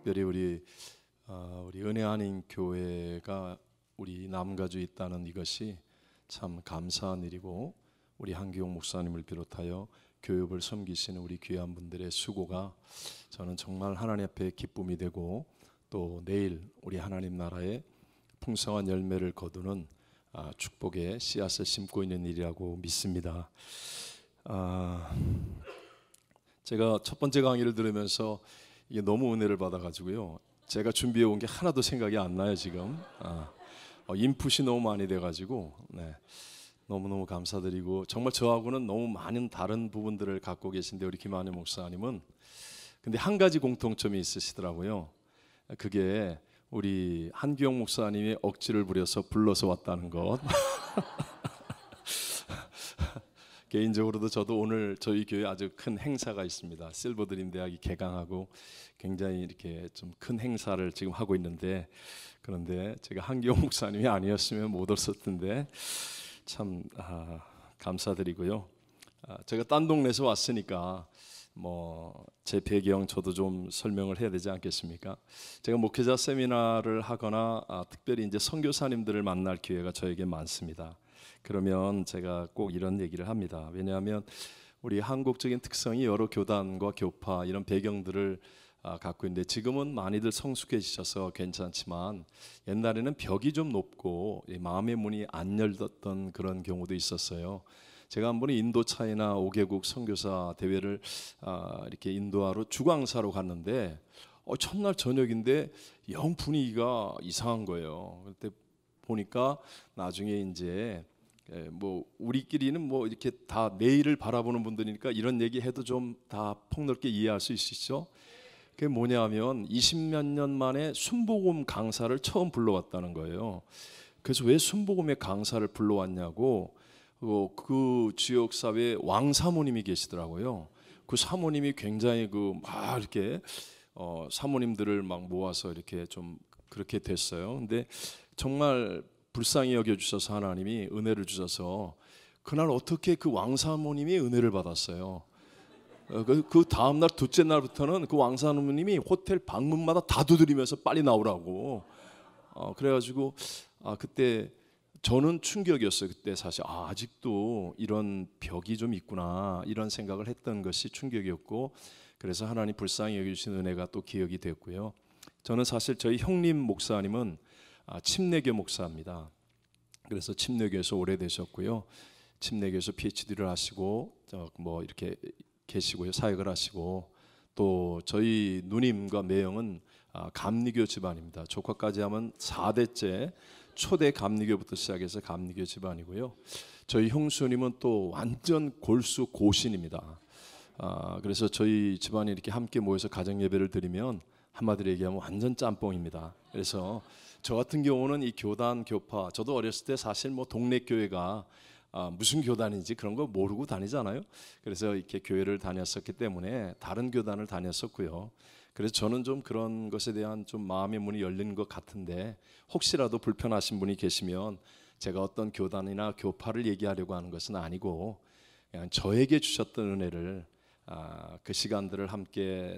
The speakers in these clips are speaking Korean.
특별히 우리 은혜 안인 교회가 우리 남가주에 있다는 이것이 참 감사한 일이고, 우리 한기용 목사님을 비롯하여 교육을 섬기시는 우리 귀한 분들의 수고가 저는 정말 하나님 앞에 기쁨이 되고, 또 내일 우리 하나님 나라의 풍성한 열매를 거두는 축복의 씨앗을 심고 있는 일이라고 믿습니다. 제가 첫 번째 강의를 들으면서 이게 너무 은혜를 받아가지고요, 제가 준비해 온 게 하나도 생각이 안 나요 지금. 인풋이 너무 많이 돼가지고 너무너무 감사드리고, 정말 저하고는 너무 많은 다른 부분들을 갖고 계신데, 우리 김한혜 목사님은 근데 한 가지 공통점이 있으시더라고요. 그게 우리 한기용 목사님이 억지를 부려서 불러서 왔다는 것. 개인적으로도 저도 오늘 저희 교회 아주 큰 행사가 있습니다. 실버드림 대학이 개강하고 굉장히 이렇게 좀 큰 행사를 지금 하고 있는데, 그런데 제가 한기용 목사님이 아니었으면 못 왔을 텐데 참 감사드리고요. 제가 딴 동네에서 왔으니까 제 배경 저도 좀 설명을 해야 되지 않겠습니까? 제가 목회자 세미나를 하거나 특별히 이제 선교사님들을 만날 기회가 저에게 많습니다. 그러면 제가 꼭 이런 얘기를 합니다. 왜냐하면 우리 한국적인 특성이 여러 교단과 교파 이런 배경들을 갖고 있는데, 지금은 많이들 성숙해지셔서 괜찮지만 옛날에는 벽이 좀 높고 마음의 문이 안 열렸던 그런 경우도 있었어요. 제가 한 번 인도 차이나 5개국 선교사 대회를 이렇게 인도하러 주광사로 갔는데 첫날 저녁인데 영 분위기가 이상한 거예요. 그때 보니까 나중에 이제 우리끼리는 이렇게 다 내일을 바라보는 분들이니까 이런 얘기 해도 좀 다 폭넓게 이해할 수 있으시죠? 그게 뭐냐면 20몇 년 만에 순복음 강사를 처음 불러왔다는 거예요. 그래서 왜 순복음의 강사를 불러왔냐고, 그 지역 사회에 왕 사모님이 계시더라고요. 그 사모님이 굉장히 막 이렇게 사모님들을 막 모아서 이렇게 좀 그렇게 됐어요. 근데 정말 불쌍히 여겨주셔서 하나님이 은혜를 주셔서 그날 어떻게 그 왕사모님이 은혜를 받았어요. 그 다음날 둘째 날부터는 그 왕사모님이 호텔 방문마다 다 두드리면서 빨리 나오라고. 그래가지고 그때 저는 충격이었어요. 그때 사실 아직도 이런 벽이 좀 있구나, 이런 생각을 했던 것이 충격이었고, 그래서 하나님 불쌍히 여겨주신 은혜가 또 기억이 됐고요. 저는 사실 저희 형님 목사님은 침례교 목사입니다. 그래서 침례교에서 오래되셨고요. 침례교에서 PhD를 하시고 이렇게 계시고요, 사역을 하시고, 또 저희 누님과 매형은 감리교 집안입니다. 조카까지 하면 4대째 초대 감리교부터 시작해서 감리교 집안이고요. 저희 형수님은 또 완전 골수 고신입니다. 그래서 저희 집안이 이렇게 함께 모여서 가정 예배를 드리면 한마디로 얘기하면 완전 짬뽕입니다. 그래서 저 같은 경우는 이 교단 교파, 저도 어렸을 때 사실 동네 교회가 무슨 교단인지 그런 거 모르고 다니잖아요. 그래서 이렇게 교회를 다녔었기 때문에 다른 교단을 다녔었고요. 그래서 저는 좀 그런 것에 대한 좀 마음의 문이 열린 것 같은데, 혹시라도 불편하신 분이 계시면 제가 어떤 교단이나 교파를 얘기하려고 하는 것은 아니고, 그냥 저에게 주셨던 은혜를 그 시간들을 함께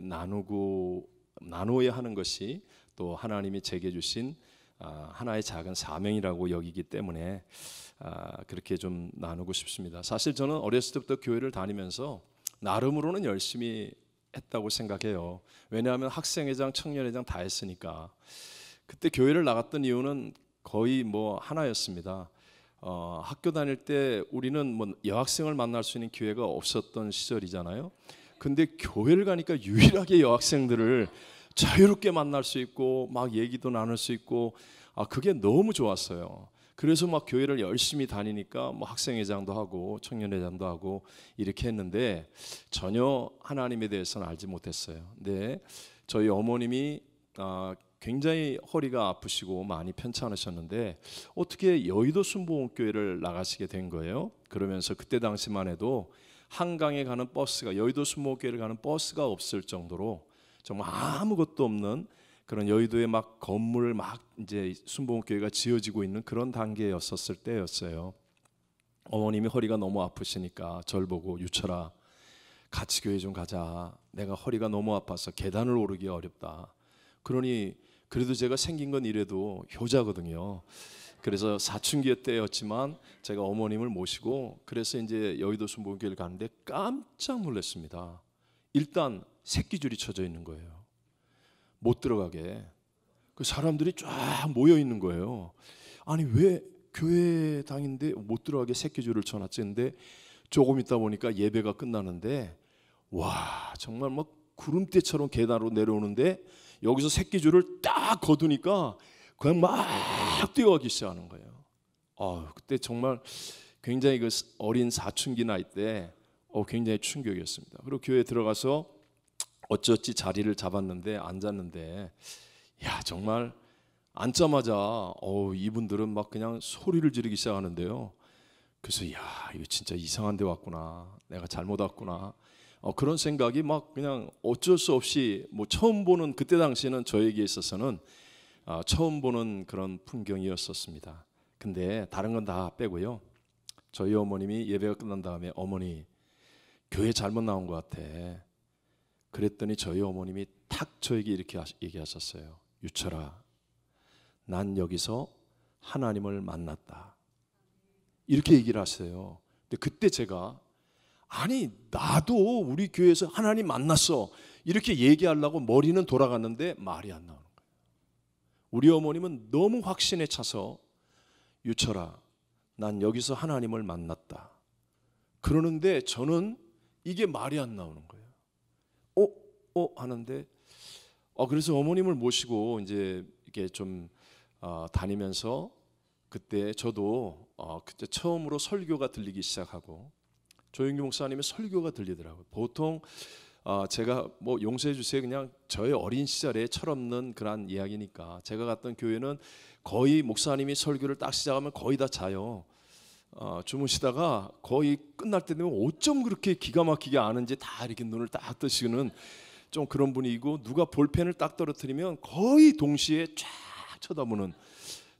나누어야 하는 것이 또 하나님이 제게 주신 하나의 작은 사명이라고 여기기 때문에 그렇게 좀 나누고 싶습니다. 사실 저는 어렸을 때부터 교회를 다니면서 나름으로는 열심히 했다고 생각해요. 왜냐하면 학생회장, 청년회장 다 했으니까. 그때 교회를 나갔던 이유는 거의 하나였습니다. 학교 다닐 때 우리는 여학생을 만날 수 있는 기회가 없었던 시절이잖아요. 근데 교회를 가니까 유일하게 여학생들을 자유롭게 만날 수 있고 막 얘기도 나눌 수 있고, 그게 너무 좋았어요. 그래서 막 교회를 열심히 다니니까 학생회장도 하고 청년회장도 하고 이렇게 했는데 전혀 하나님에 대해서는 알지 못했어요. 근데 저희 어머님이 굉장히 허리가 아프시고 많이 편찮으셨는데 어떻게 여의도 순복음교회를 나가시게 된 거예요. 그러면서 그때 당시만 해도 한강에 가는 버스가, 여의도 순복음교회를 가는 버스가 없을 정도로 정말 아무것도 없는 그런 여의도에 막 건물 이제 순복음교회가 지어지고 있는 그런 단계였었을 때였어요. 어머님이 허리가 너무 아프시니까 절 보고, 유철아 같이 교회 좀 가자. 내가 허리가 너무 아파서 계단을 오르기 어렵다. 그러니 그래도 제가 생긴 건 이래도 효자거든요. 그래서 사춘기 때였지만 제가 어머님을 모시고 그래서 이제 여의도 순복음교회를 가는데 깜짝 놀랐습니다. 일단 새끼줄이 쳐져 있는 거예요. 못 들어가게. 그 사람들이 쫙 모여 있는 거예요. 아니 왜 교회당인데 못 들어가게 새끼줄을 쳐놨지? 근데 조금 있다 보니까 예배가 끝나는데 와 정말 막 구름대처럼 계단으로 내려오는데 여기서 새끼줄을 딱 거두니까 그냥 막 뛰어가기 시작하는 거예요. 그때 정말 굉장히 그 어린 사춘기 나이 때 굉장히 충격이었습니다. 그리고 교회에 들어가서 어찌어찌 자리를 잡았는데 앉았는데 야 정말 앉자마자 이분들은 막 그냥 소리를 지르기 시작하는데요. 그래서 야 이거 진짜 이상한 데 왔구나, 내가 잘못 왔구나, 그런 생각이 막 그냥 어쩔 수 없이 뭐 처음 보는, 그때 당시에는 저에게 있어서는 처음 보는 그런 풍경이었었습니다. 근데 다른 건 다 빼고요. 저희 어머님이 예배가 끝난 다음에 어머니 교회 잘못 나온 것 같아. 그랬더니 저희 어머님이 탁 저에게 이렇게 얘기하셨어요. 유철아, 난 여기서 하나님을 만났다. 이렇게 얘기를 하세요. 근데 그때 제가 아니 나도 우리 교회에서 하나님 만났어 이렇게 얘기하려고 머리는 돌아갔는데 말이 안 나오는 거예요. 우리 어머님은 너무 확신에 차서 유철아, 난 여기서 하나님을 만났다. 그러는데 저는 이게 말이 안 나오는 거예요. 하는데 그래서 어머님을 모시고 이제 이렇게 좀 다니면서 그때 저도 그때 처음으로 설교가 들리기 시작하고 조영규 목사님의 설교가 들리더라고요. 보통 제가 뭐 용서해 주세요, 그냥 저의 어린 시절에 철없는 그런 이야기니까 제가 갔던 교회는 거의 목사님이 설교를 딱 시작하면 거의 다 자요. 주무시다가 거의 끝날 때 되면 어쩜 그렇게 기가 막히게 아는지 다 이렇게 눈을 딱 뜨시는 좀 그런 분이고, 누가 볼펜을 딱 떨어뜨리면 거의 동시에 쫙 쳐다보는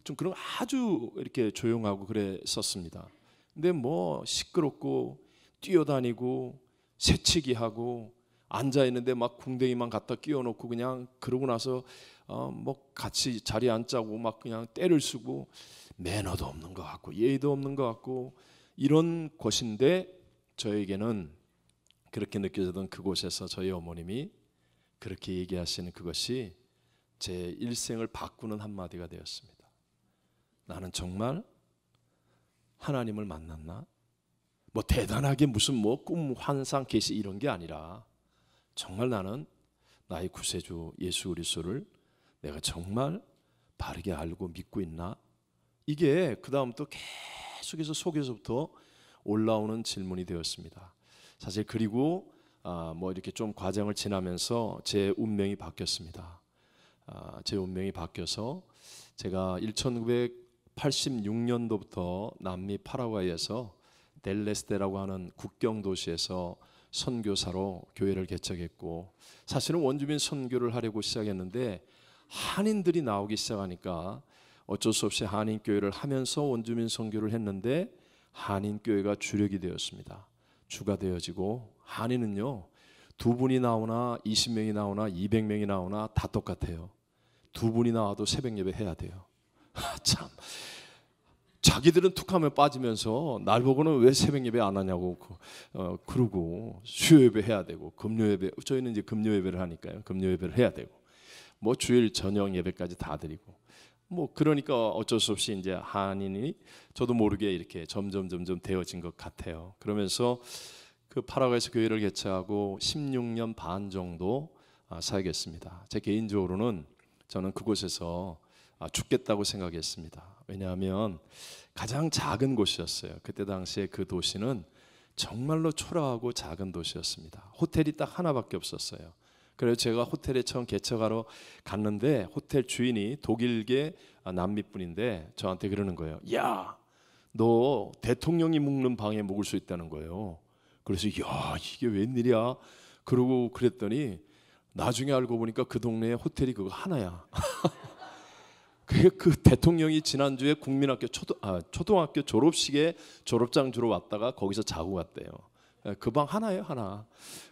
좀 그런 아주 이렇게 조용하고 그랬었습니다. 근데 뭐 시끄럽고 뛰어다니고 새치기하고 앉아 있는데 막 궁뎅이만 갖다 끼워놓고 그냥 그러고 나서 뭐 같이 자리에 앉자고 막 그냥 때를 쓰고 매너도 없는 것 같고 예의도 없는 것 같고 이런 곳인데, 저에게는 그렇게 느껴지던 그곳에서 저희 어머님이 그렇게 얘기하시는 그것이 제 일생을 바꾸는 한마디가 되었습니다. 나는 정말 하나님을 만났나? 뭐 대단하게 무슨 뭐 꿈, 환상, 계시 이런 게 아니라 정말 나는 나의 구세주 예수 그리스도를 내가 정말 바르게 알고 믿고 있나? 이게 그 다음부터 계속해서 속에서부터 올라오는 질문이 되었습니다. 사실 그리고 뭐 이렇게 좀 과정을 지나면서 제 운명이 바뀌었습니다. 제 운명이 바뀌어서 제가 1986년도부터 남미 파라과이에서 델레스테라고 하는 국경 도시에서 선교사로 교회를 개척했고, 사실은 원주민 선교를 하려고 시작했는데 한인들이 나오기 시작하니까 어쩔 수 없이 한인 교회를 하면서 원주민 선교를 했는데 한인 교회가 주력이 되었습니다. 주가 되어지고, 한인은요 두 분이 나오나 20명이 나오나 200명이 나오나 다 똑같아요. 두 분이 나와도 새벽 예배 해야 돼요. 참 자기들은 툭하면 빠지면서 날 보고는 왜 새벽 예배 안 하냐고 그러고, 수요 예배 해야 되고, 금요 예배, 저희는 이제 금요 예배를 하니까요, 금요 예배를 해야 되고, 뭐 주일 저녁 예배까지 다 드리고, 뭐 그러니까 어쩔 수 없이 이제 한인이 저도 모르게 이렇게 점점 되어진 것 같아요. 그러면서 그 파라과이에서 교회를 개최하고 16년 반 정도 살겠습니다. 제 개인적으로는 저는 그곳에서 죽겠다고 생각했습니다. 왜냐하면 가장 작은 곳이었어요. 그때 당시에 그 도시는 정말로 초라하고 작은 도시였습니다. 호텔이 딱 하나밖에 없었어요. 그래서 제가 호텔에 처음 개척하러 갔는데 호텔 주인이 독일계 남미분인데 저한테 그러는 거예요. 야, 너 대통령이 묵는 방에 묵을 수 있다는 거예요. 그래서 야, 이게 웬일이야? 그러고 그랬더니 나중에 알고 보니까 그 동네에 호텔이 그거 하나야. 그 대통령이 지난주에 국민학교 초등학교 졸업식에 졸업장 주러 왔다가 거기서 자고 갔대요. 그 방 하나예요, 하나.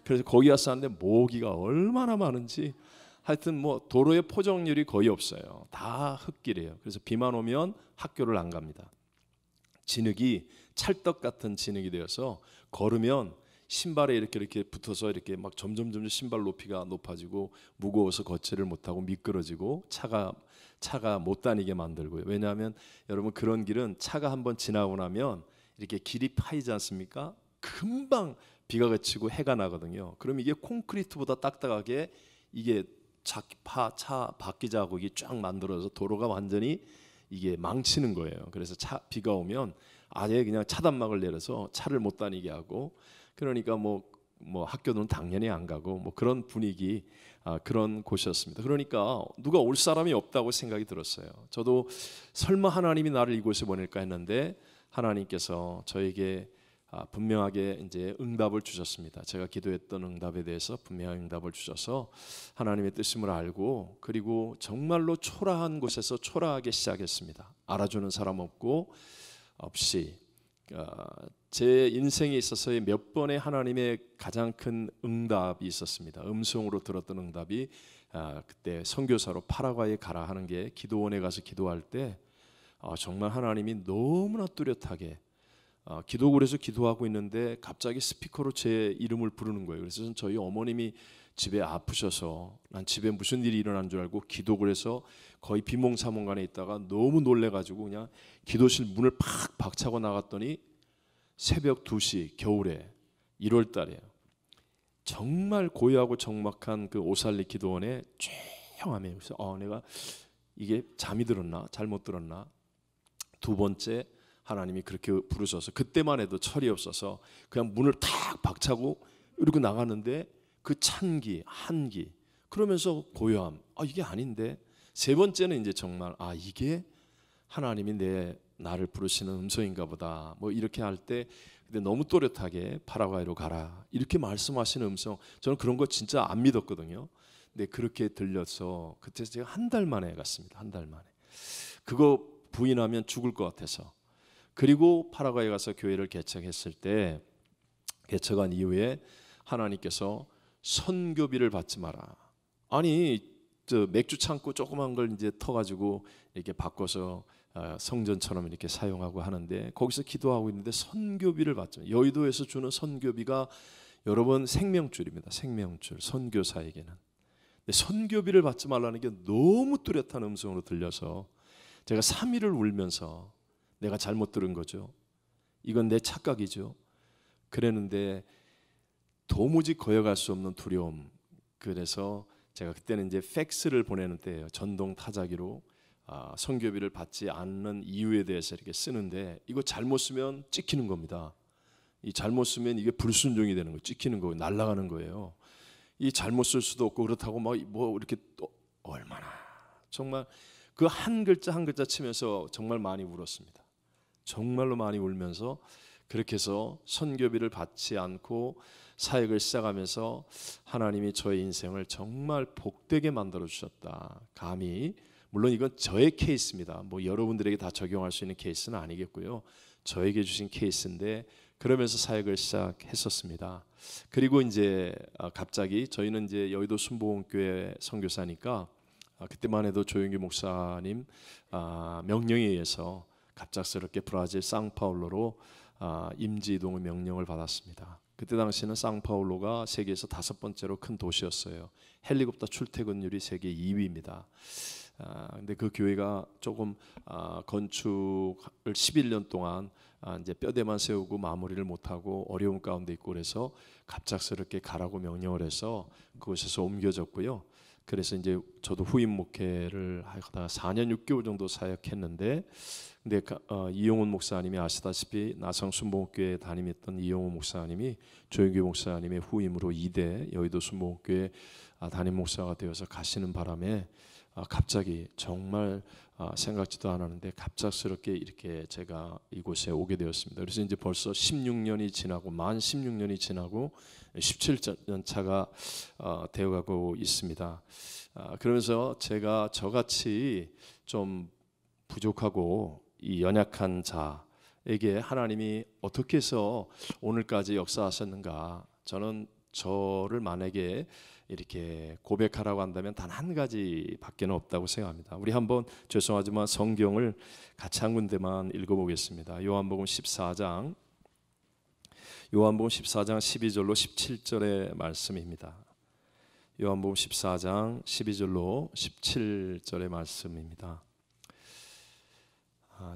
그래서 거기 와서 하는데 모기가 얼마나 많은지 하여튼 뭐 도로의 포적률이 거의 없어요. 다 흙길이에요. 그래서 비만 오면 학교를 안 갑니다. 진흙이 찰떡 같은 진흙이 되어서 걸으면 신발에 이렇게 붙어서 이렇게 막 점점 신발 높이가 높아지고 무거워서 걷지를 못하고 미끄러지고 차가 못 다니게 만들고요. 왜냐하면 여러분 그런 길은 차가 한번 지나고 나면 이렇게 길이 파이지 않습니까? 금방 비가 그치고 해가 나거든요. 그럼 이게 콘크리트보다 딱딱하게 이게 차 바퀴 자국이 쫙 만들어서 도로가 완전히 이게 망치는 거예요. 그래서 비가 오면 아예 그냥 차단막을 내려서 차를 못 다니게 하고, 그러니까 뭐 학교는 당연히 안 가고 뭐 그런 분위기, 그런 곳이었습니다. 그러니까 누가 올 사람이 없다고 생각이 들었어요. 저도 설마 하나님이 나를 이곳에 보낼까 했는데 하나님께서 저에게 분명하게 이제 응답을 주셨습니다. 제가 기도했던 응답에 대해서 분명한 응답을 주셔서 하나님의 뜻임을 알고, 그리고 정말로 초라한 곳에서 초라하게 시작했습니다. 알아주는 사람 없이 제 인생에 있어서의 몇 번의 하나님의 가장 큰 응답이 있었습니다. 음성으로 들었던 응답이 그때 선교사로 파라과이에 가라 하는 게, 기도원에 가서 기도할 때 정말 하나님이 너무나 뚜렷하게 기도굴에서 기도하고 있는데 갑자기 스피커로 제 이름을 부르는 거예요. 그래서 저희 어머님이 집에 아프셔서 난 집에 무슨 일이 일어난 줄 알고 기도굴에서 거의 비몽사몽간에 있다가 너무 놀래가지고 그냥 기도실 문을 팍 박차고 나갔더니 새벽 2시 겨울에 1월 달이에요. 정말 고요하고 적막한 그 오살리 기도원에 조용하며, 그래서 내가 이게 잠이 들었나 잘못 들었나. 두 번째 하나님이 그렇게 부르셔서 그때만 해도 철이 없어서 그냥 문을 탁 박차고 이러고 나갔는데 그 찬기 한기 그러면서 고요함, 이게 아닌데. 세 번째는 이제 정말 이게 하나님이 나를 부르시는 음성인가 보다 뭐 이렇게 할 때, 근데 너무 또렷하게 파라과이로 가라 이렇게 말씀하시는 음성, 저는 그런 거 진짜 안 믿었거든요. 근데 그렇게 들려서 그때 제가 한 달 만에 갔습니다. 한 달 만에. 그거 부인하면 죽을 것 같아서. 그리고 파라과이에 가서 교회를 개척했을 때, 개척한 이후에 하나님께서 선교비를 받지 마라. 아니 저 맥주 창고 조그만 걸 이제 터가지고 이렇게 바꿔서 성전처럼 이렇게 사용하고 하는데, 거기서 기도하고 있는데 선교비를 받지 마. 여의도에서 주는 선교비가 여러분 생명줄입니다. 생명줄, 선교사에게는. 근데 선교비를 받지 말라는 게 너무 뚜렷한 음성으로 들려서 제가 3일을 울면서 내가 잘못 들은 거죠. 이건 내 착각이죠. 그랬는데 도무지 거역할 수 없는 두려움. 그래서 제가 그때는 이제 팩스를 보내는 때예요. 전동 타자기로 선교비를 받지 않는 이유에 대해서 이렇게 쓰는데, 이거 잘못 쓰면 찍히는 겁니다. 이 잘못 쓰면 이게 불순종이 되는 거예요. 찍히는 거예요. 날아가는 거예요. 이 잘못 쓸 수도 없고 그렇다고 막 뭐 이렇게 또 얼마나 정말 그 한 글자 한 글자 치면서 정말 많이 울었습니다. 정말로 많이 울면서 그렇게 해서 선교비를 받지 않고 사역을 시작하면서 하나님이 저의 인생을 정말 복되게 만들어 주셨다. 감히, 물론 이건 저의 케이스입니다. 뭐 여러분들에게 다 적용할 수 있는 케이스는 아니겠고요. 저에게 주신 케이스인데, 그러면서 사역을 시작했었습니다. 그리고 이제 갑자기 저희는 이제 여의도 순복음교회 선교사니까 그때만 해도 조영규 목사님 명령에 의해서 갑작스럽게 브라질 상파울로로 임지 이동의 명령을 받았습니다. 그때 당시에는 상파울로가 세계에서 5번째로 큰 도시였어요. 헬리콥터 출퇴근율이 세계 2위입니다. 근데 그 교회가 조금 건축을 11년 동안 이제 뼈대만 세우고 마무리를 못하고 어려움 가운데 있고, 그래서 갑작스럽게 가라고 명령을 해서 그곳에서 옮겨졌고요. 그래서 이제 저도 후임 목회를 하다가 4년 6개월 정도 사역했는데, 근데 이용훈 목사님이 아시다시피 나성 순복음교회 담임했던 이용훈 목사님이 조영규 목사님의 후임으로 2대 여의도 순복음교회 담임 목사가 되어서 가시는 바람에 갑자기 정말 생각지도 않았는데 갑작스럽게 이렇게 제가 이곳에 오게 되었습니다. 그래서 이제 벌써 16년이 지나고 만 16년이 지나고 17년 차가 되어가고 있습니다. 그러면서 제가 저같이 좀 부족하고 이 연약한 자에게 하나님이 어떻게 해서 오늘까지 역사하셨는가, 저는 저를 만약에 이렇게 고백하라고 한다면 단 한 가지밖에는 없다고 생각합니다. 우리 한번 죄송하지만 성경을 같이 한 군데만 읽어보겠습니다. 요한복음 14장 12절로 17절의 말씀입니다. 요한복음 14장 12절로 17절의 말씀입니다.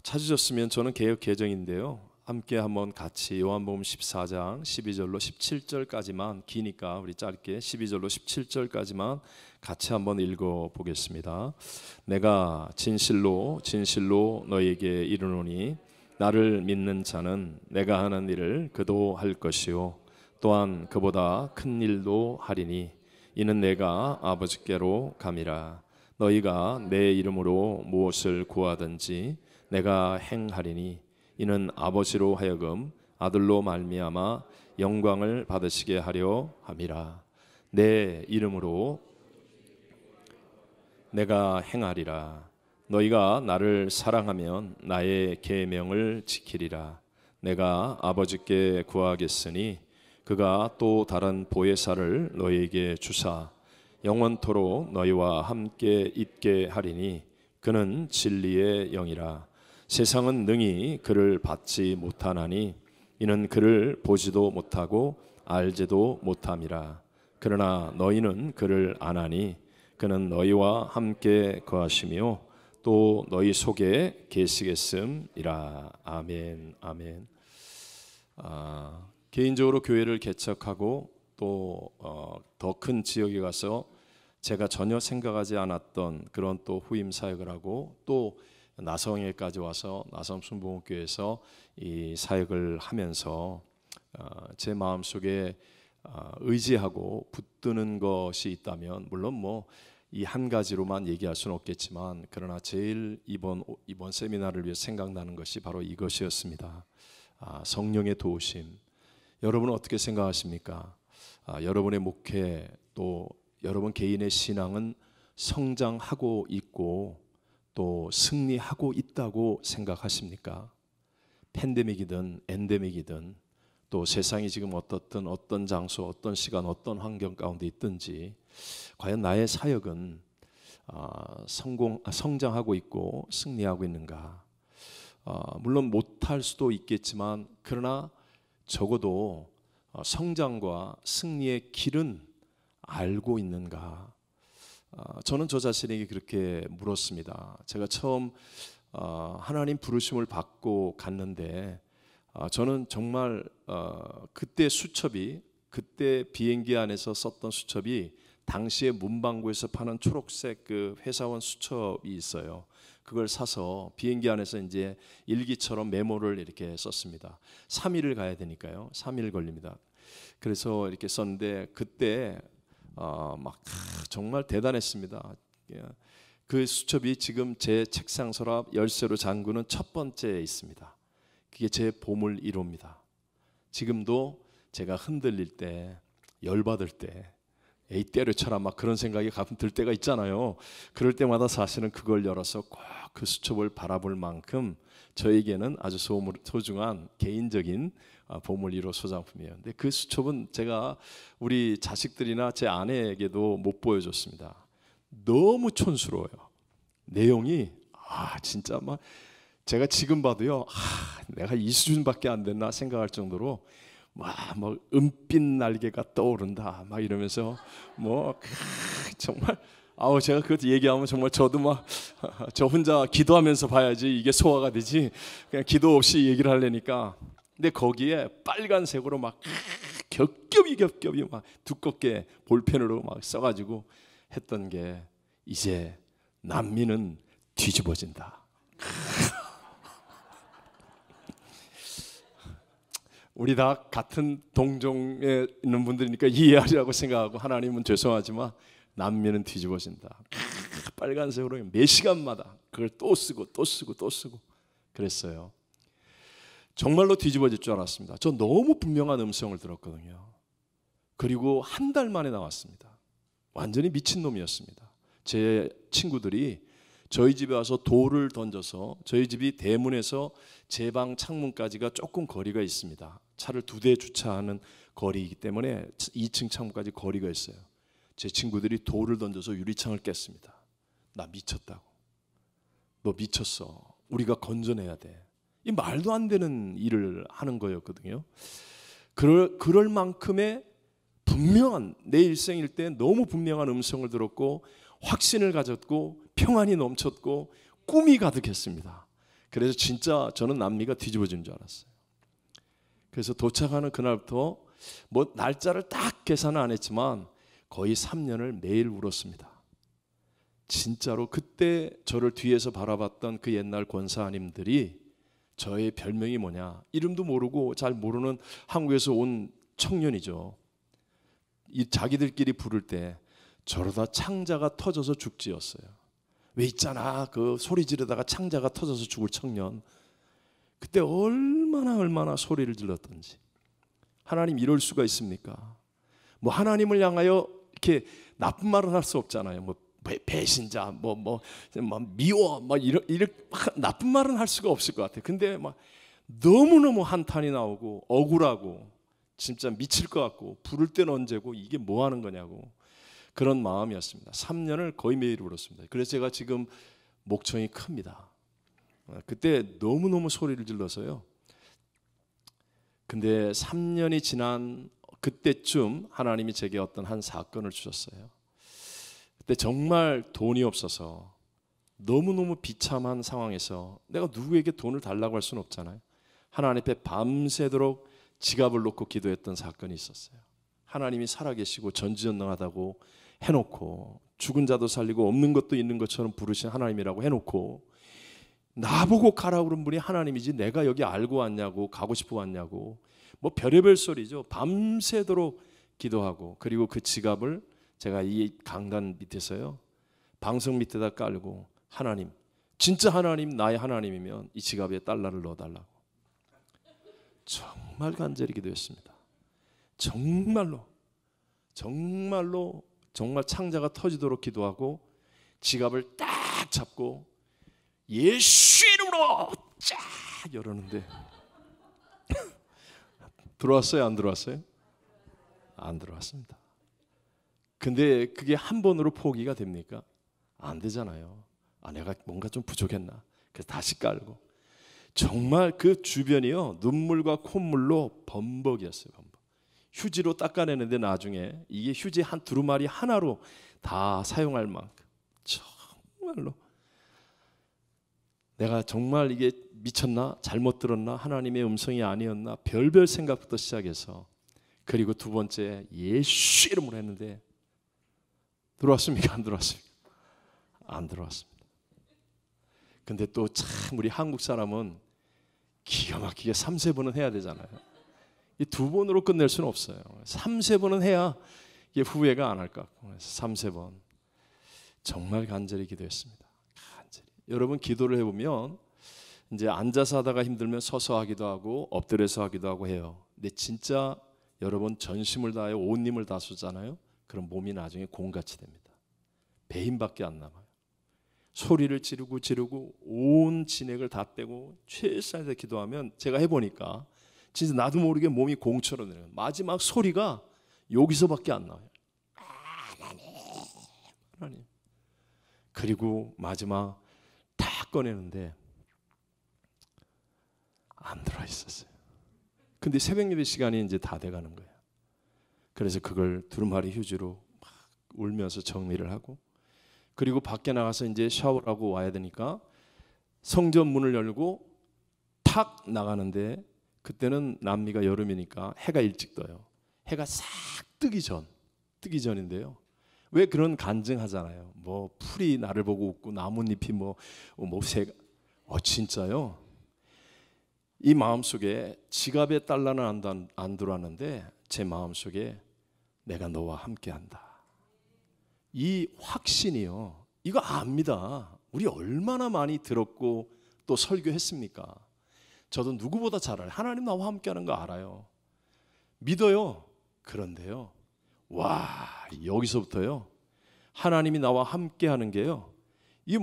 찾으셨으면 저는 개역 개정인데요. 함께 한번 같이 요한복음 14장 12절로 17절까지만, 기니까 우리 짧게 12절로 17절까지만 같이 한번 읽어보겠습니다. 내가 진실로 진실로 너희에게 이르노니 나를 믿는 자는 내가 하는 일을 그도 할 것이요 또한 그보다 큰 일도 하리니 이는 내가 아버지께로 감이라. 너희가 내 이름으로 무엇을 구하든지 내가 행하리니 이는 아버지로 하여금 아들로 말미암아 영광을 받으시게 하려 함이라. 내 이름으로 내가 행하리라. 너희가 나를 사랑하면 나의 계명을 지키리라. 내가 아버지께 구하겠으니 그가 또 다른 보혜사를 너희에게 주사 영원토록 너희와 함께 있게 하리니 그는 진리의 영이라. 세상은 능히 그를 받지 못하나니 이는 그를 보지도 못하고 알지도 못함이라. 그러나 너희는 그를 아나니 그는 너희와 함께 거하시며 또 너희 속에 계시겠음이라. 아멘. 아멘. 개인적으로 교회를 개척하고 또 더 큰 지역에 가서 제가 전혀 생각하지 않았던 그런 또 후임 사역을 하고 또 나성에까지 와서 나섬순복음교회에서 이 사역을 하면서 제 마음속에 의지하고 붙드는 것이 있다면, 물론 뭐 이 한 가지로만 얘기할 수는 없겠지만, 그러나 제일 이번 세미나를 위해 생각나는 것이 바로 이것이었습니다. 성령의 도우심. 여러분은 어떻게 생각하십니까? 여러분의 목회 또 여러분 개인의 신앙은 성장하고 있고 또 승리하고 있다고 생각하십니까? 팬데믹이든 엔데믹이든 또 세상이 지금 어떻든 어떤 장소 어떤 시간 어떤 환경 가운데 있든지 과연 나의 사역은 성장하고 있고 승리하고 있는가? 물론 못할 수도 있겠지만 그러나 적어도 성장과 승리의 길은 알고 있는가? 저는 저 자신에게 그렇게 물었습니다. 제가 처음 하나님 부르심을 받고 갔는데 저는 정말 그때 수첩이, 그때 비행기 안에서 썼던 수첩이 당시에 문방구에서 파는 초록색 그 회사원 수첩이 있어요. 그걸 사서 비행기 안에서 이제 일기처럼 메모를 이렇게 썼습니다. 3일을 가야 되니까요. 3일 걸립니다. 그래서 이렇게 썼는데 그때 막 정말 대단했습니다. 그 수첩이 지금 제 책상 서랍 열쇠로 잠그는 첫 번째에 있습니다. 그게 제 보물 1호입니다. 지금도 제가 흔들릴 때, 열받을 때, 에이 때려쳐라 막 그런 생각이 가끔 들 때가 있잖아요. 그럴 때마다 사실은 그걸 열어서 꼭 그 수첩을 바라볼 만큼 저에게는 아주 소중한 개인적인 보물 1호 소장품이에요. 근데 그 수첩은 제가 우리 자식들이나 제 아내에게도 못 보여줬습니다. 너무 촌스러워요. 내용이 진짜 막 제가 지금 봐도요, 내가 이 수준밖에 안 됐나 생각할 정도로 뭐 은빛 날개가 떠오른다 막 이러면서 뭐 정말 제가 그것 얘기하면 정말 저도 막 저 혼자 기도하면서 봐야지 이게 소화가 되지, 그냥 기도 없이 얘기를 하려니까. 근데 거기에 빨간색으로 막 겹겹이 막 두껍게 볼펜으로 막 써가지고 했던 게 이제 남미는 뒤집어진다. 우리 다 같은 동종에 있는 분들이니까 이해하리라고 생각하고, 하나님은 죄송하지만 남미는 뒤집어진다. 빨간색으로 몇 시간마다 그걸 또 쓰고 그랬어요. 정말로 뒤집어질 줄 알았습니다. 저 너무 분명한 음성을 들었거든요. 그리고 한 달 만에 나왔습니다. 완전히 미친놈이었습니다. 제 친구들이 저희 집에 와서 돌을 던져서, 저희 집이 대문에서 제 방 창문까지가 조금 거리가 있습니다. 차를 2대 주차하는 거리이기 때문에 2층 창문까지 거리가 있어요. 제 친구들이 돌을 던져서 유리창을 깼습니다. 나 미쳤다고. 너 미쳤어. 우리가 건져내야 돼. 이 말도 안 되는 일을 하는 거였거든요. 그럴 만큼의 분명한, 내 일생일 때 너무 분명한 음성을 들었고 확신을 가졌고 평안이 넘쳤고 꿈이 가득했습니다. 그래서 진짜 저는 남미가 뒤집어진 줄 알았어요. 그래서 도착하는 그날부터 뭐 날짜를 딱 계산은 안 했지만 거의 3년을 매일 울었습니다. 진짜로 그때 저를 뒤에서 바라봤던 그 옛날 권사님들이 저의 별명이 뭐냐, 이름도 모르고 잘 모르는 한국에서 온 청년이죠. 이 자기들끼리 부를 때 저러다 창자가 터져서 죽지였어요. 왜 있잖아, 그 소리 지르다가 창자가 터져서 죽을 청년. 그때 얼마나 소리를 질렀던지. 하나님 이럴 수가 있습니까? 뭐 하나님을 향하여 이렇게 나쁜 말은 할 수 없잖아요. 뭐 배신자, 미워, 이런 나쁜 말은 할 수가 없을 것 같아요. 근데 막 너무너무 한탄이 나오고 억울하고 진짜 미칠 것 같고 부를 때는 언제고 이게 뭐 하는 거냐고 그런 마음이었습니다. 3년을 거의 매일 울었습니다. 그래서 제가 지금 목청이 큽니다. 그때 너무너무 소리를 질러서요. 근데 3년이 지난 그때쯤 하나님이 제게 어떤 한 사건을 주셨어요. 그때 정말 돈이 없어서 너무너무 비참한 상황에서 내가 누구에게 돈을 달라고 할 수는 없잖아요. 하나님 앞에 밤새도록 지갑을 놓고 기도했던 사건이 있었어요. 하나님이 살아계시고 전지전능하다고 해놓고 죽은 자도 살리고 없는 것도 있는 것처럼 부르신 하나님이라고 해놓고 나보고 가라고 그런 분이 하나님이지 내가 여기 알고 왔냐고 가고 싶어 왔냐고 뭐 별의별 소리죠. 밤새도록 기도하고 그리고 그 지갑을 제가 이 강단 밑에서요 방석 밑에다 깔고 하나님, 진짜 하나님 나의 하나님이면 이 지갑에 달러를 넣어달라고 정말 간절히 기도했습니다. 정말 창자가 터지도록 기도하고 지갑을 딱 잡고 예수 이름으로 쫙 열었는데 들어왔어요? 안 들어왔어요? 안 들어왔습니다. 근데 그게 한 번으로 포기가 됩니까? 안 되잖아요. 내가 뭔가 좀 부족했나? 그래서 다시 깔고 정말 그 주변이요 눈물과 콧물로 범벅이었어요. 범벅. 휴지로 닦아내는데 나중에 이게 휴지 한 두루마리 하나로 다 사용할 만큼 정말로 내가 정말 이게 미쳤나? 잘못 들었나? 하나님의 음성이 아니었나? 별별 생각부터 시작해서 그리고 두 번째 예수 이름으로 했는데 들어왔습니까? 안 들어왔습니까? 안 들어왔습니다. 근데 또 참 우리 한국 사람은 기가 막히게 3-4번은 해야 되잖아요. 이 2번으로 끝낼 수는 없어요. 3-4번은 해야 이게 후회가 안 할 것 같고 3-4번 정말 간절히 기도했습니다. 간절히. 여러분 기도를 해보면 이제 앉아서 하다가 힘들면 서서 하기도 하고 엎드려서 하기도 하고 해요. 근데 진짜 여러분 전심을 다해 온 힘을 다 쏘잖아요. 그럼 몸이 나중에 공같이 됩니다. 배 힘밖에 안 남아요. 소리를 지르고 온 진액을 다 빼고 최선을 다해 기도하면 제가 해보니까 진짜 나도 모르게 몸이 공처럼 내려요. 마지막 소리가 여기서밖에 안 나와요. 하나님. 그리고 마지막 다 꺼내는데 안 들어 있었어요. 근데 새벽 예배 시간이 이제 다 돼가는 거예요. 그래서 그걸 두루마리 휴지로 막 울면서 정리를 하고 그리고 밖에 나가서 이제 샤워를 하고 와야 되니까 성전 문을 열고 탁 나가는데 그때는 남미가 여름이니까 해가 일찍 떠요. 해가 싹 뜨기 전인데요. 왜 그런 간증하잖아요. 뭐 풀이 나를 보고 웃고 나뭇잎이 새가 진짜요. 이 마음속에 지갑에 달러는 안 들어왔는데 제 마음속에 내가 너와 함께한다. 이 확신이요. 이거 압니다. 우리 얼마나 많이 들었고 또 설교했습니까? 저도 누구보다 잘 알아요. 하나님 나와 함께하는 거 알아요. 믿어요. 그런데요. 와, 여기서부터요. 하나님이 나와 함께하는 게요. 이게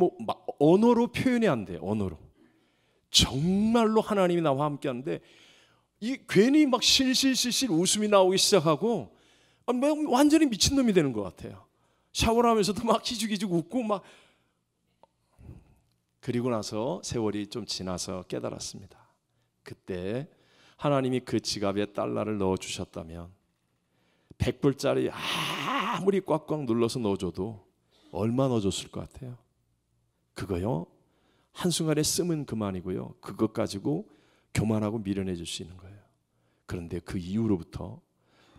언어로 표현이 안 돼요. 언어로. 정말로 하나님이 나와 함께하는데 이 괜히 막 실실실실 웃음이 나오기 시작하고 완전히 미친놈이 되는 것 같아요. 샤워를 하면서도 막 기죽기죽 웃고 막. 그리고 나서 세월이 좀 지나서 깨달았습니다. 그때 하나님이 그 지갑에 달러를 넣어주셨다면 100불짜리 아무리 꽉꽉 눌러서 넣어줘도 얼마 넣어줬을 것 같아요? 그거요, 한순간에 쓰면 그만이고요, 그것 가지고 교만하고 미련해 줄 수 있는 거예요. 그런데 그 이후로부터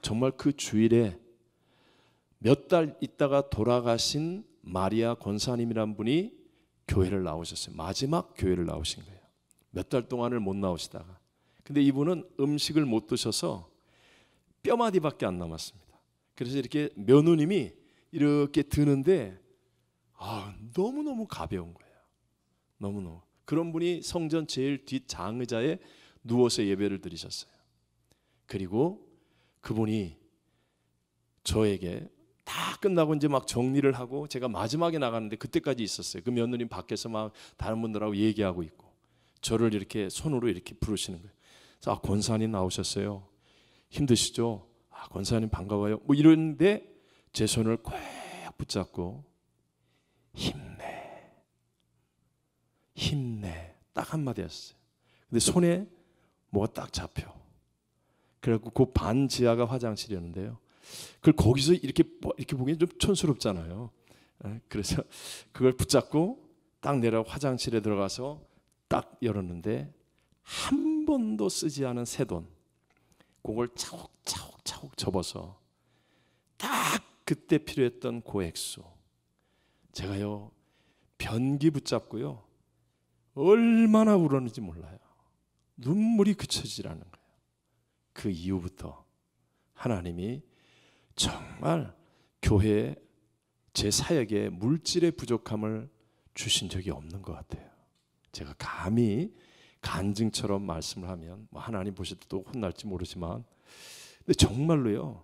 정말 그 주일에 몇 달 있다가 돌아가신 마리아 권사님이란 분이 교회를 나오셨어요. 마지막 교회를 나오신 거예요. 몇 달 동안을 못 나오시다가. 근데 이분은 음식을 못 드셔서 뼈마디밖에 안 남았습니다. 그래서 이렇게 며느님이 이렇게 드는데 너무너무 가벼운 거예요. 너무너무. 그런 분이 성전 제일 뒷 장의자에 누워서 예배를 드리셨어요. 그리고 그분이 저에게 다 끝나고 이제 막 정리를 하고 제가 마지막에 나가는데 그때까지 있었어요. 그 며느님 밖에서 막 다른 분들하고 얘기하고 있고 저를 이렇게 손으로 이렇게 부르시는 거예요. 그래서 권사님 나오셨어요. 힘드시죠? 권사님 반가워요. 뭐 이러는데 제 손을 꼭 붙잡고 힘내, 힘내, 딱 한마디 했어요. 근데 손에 뭐가 딱 잡혀. 그래갖고 그 반 지하가 화장실이었는데요. 그걸 거기서 이렇게 보기엔 좀 촌스럽잖아요. 그래서 그걸 붙잡고 딱 내려 화장실에 들어가서 딱 열었는데 한 번도 쓰지 않은 새 돈, 그걸 차곡차곡 접어서 딱 그때 필요했던 그 액수, 제가요 변기 붙잡고요 얼마나 울었는지 몰라요. 눈물이 그쳐지질 않는 거예요. 그 이후부터 하나님이 정말 교회에 제 사역에 물질의 부족함을 주신 적이 없는 것 같아요. 제가 감히 간증처럼 말씀을 하면 하나님 보실 때도 혼날지 모르지만, 근데 정말로요,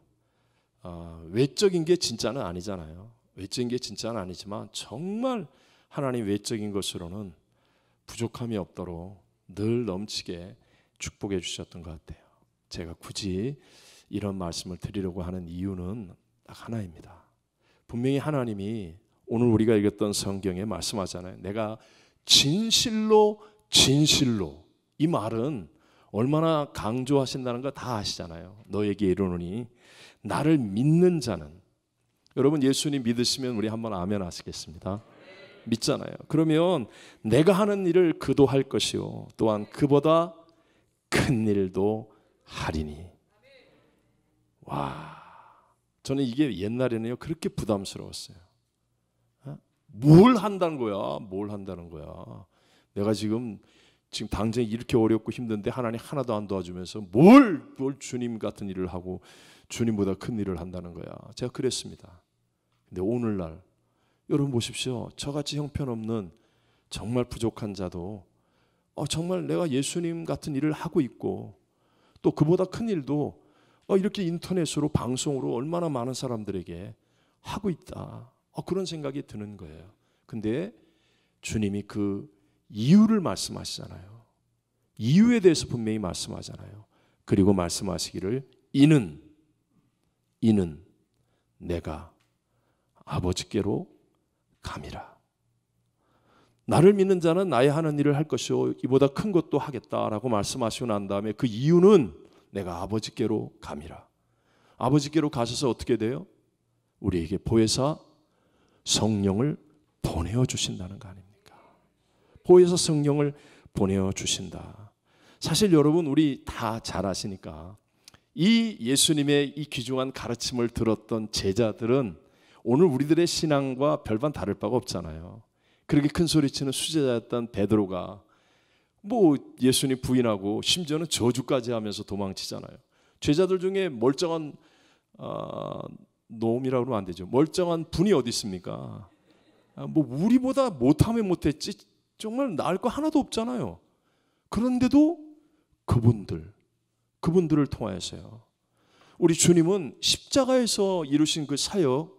외적인 게 진짜는 아니잖아요. 외적인 게 진짜는 아니지만 정말 하나님 외적인 것으로는 부족함이 없도록 늘 넘치게 축복해 주셨던 것 같아요. 제가 굳이 이런 말씀을 드리려고 하는 이유는 딱 하나입니다. 분명히 하나님이 오늘 우리가 읽었던 성경에 말씀하잖아요. 내가 진실로 이 말은 얼마나 강조하신다는 거 다 아시잖아요. 너에게 이르노니 나를 믿는 자는, 여러분 예수님 믿으시면 우리 한번 아멘 하시겠습니다. 믿잖아요. 그러면 내가 하는 일을 그도 할 것이요 또한 그보다 큰 일도 하리니. 와, 저는 이게 옛날에는요 그렇게 부담스러웠어요. 뭘 한다는 거야? 뭘 한다는 거야? 내가 지금 당장 이렇게 어렵고 힘든데 하나님 하나도 안 도와주면서 뭘 주님 같은 일을 하고 주님보다 큰 일을 한다는 거야. 제가 그랬습니다. 근데 오늘날 여러분 보십시오. 저같이 형편없는 정말 부족한 자도 정말 내가 예수님 같은 일을 하고 있고 또 그보다 큰 일도 이렇게 인터넷으로 방송으로 얼마나 많은 사람들에게 하고 있다. 그런 생각이 드는 거예요. 근데 주님이 그 이유를 말씀하시잖아요. 이유에 대해서 분명히 말씀하잖아요. 그리고 말씀하시기를 이는 내가 아버지께로 감이라. 나를 믿는 자는 나의 하는 일을 할 것이요 이보다 큰 것도 하겠다라고 말씀하시고 난 다음에 그 이유는 내가 아버지께로 감이라. 아버지께로 가셔서 어떻게 돼요? 우리에게 보혜사 성령을 보내어 주신다는 거 아닙니까? 보혜사 성령을 보내어 주신다. 사실 여러분 우리 다 잘 아시니까 이 예수님의 이 귀중한 가르침을 들었던 제자들은 오늘 우리들의 신앙과 별반 다를 바가 없잖아요. 그렇게 큰 소리치는 수제자였던 베드로가 예수님 부인하고 심지어는 저주까지 하면서 도망치잖아요. 제자들 중에 멀쩡한 놈이라고 그러면 안 되죠. 멀쩡한 분이 어디 있습니까? 우리보다 못하면 못했지 정말 나을 거 하나도 없잖아요. 그런데도 그분들을 통하여서요 우리 주님은 십자가에서 이루신 그 사역,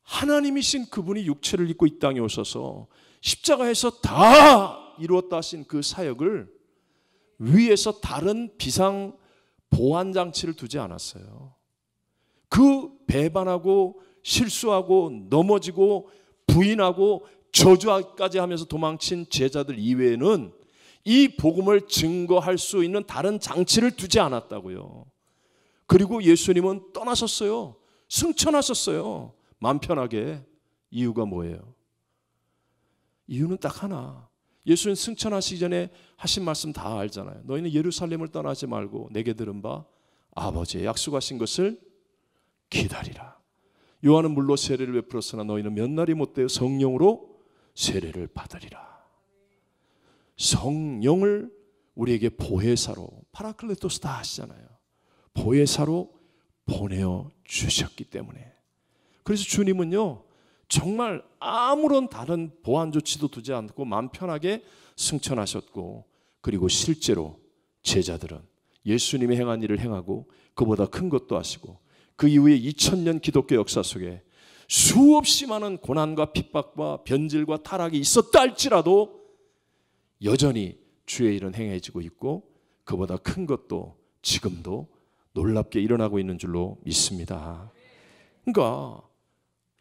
하나님이신 그분이 육체를 입고 이 땅에 오셔서 십자가에서 다 이루었다 하신 그 사역을 위에서 다른 비상 보안 장치를 두지 않았어요. 그 배반하고 실수하고 넘어지고 부인하고 저주까지 하면서 도망친 제자들 이외에는 이 복음을 증거할 수 있는 다른 장치를 두지 않았다고요. 그리고 예수님은 떠나셨어요. 승천하셨어요. 마음 편하게. 이유가 뭐예요? 이유는 딱 하나. 예수님 승천하시기 전에 하신 말씀 다 알잖아요. 너희는 예루살렘을 떠나지 말고 내게 들은 바 아버지의 약속하신 것을 기다리라. 요한은 물로 세례를 베풀었으나 너희는 몇 날이 못되어 성령으로 세례를 받으리라. 성령을 우리에게 보혜사로, 파라클레토스다 하시잖아요. 보혜사로 보내어 주셨기 때문에. 그래서 주님은요, 정말 아무런 다른 보안 조치도 두지 않고 마음 편하게 승천하셨고, 그리고 실제로 제자들은 예수님이 행한 일을 행하고 그보다 큰 것도 하시고, 그 이후에 2000년 기독교 역사 속에 수없이 많은 고난과 핍박과 변질과 타락이 있었다 할지라도 여전히 주의 일은 행해지고 있고 그보다 큰 것도 지금도 놀랍게 일어나고 있는 줄로 믿습니다. 그러니까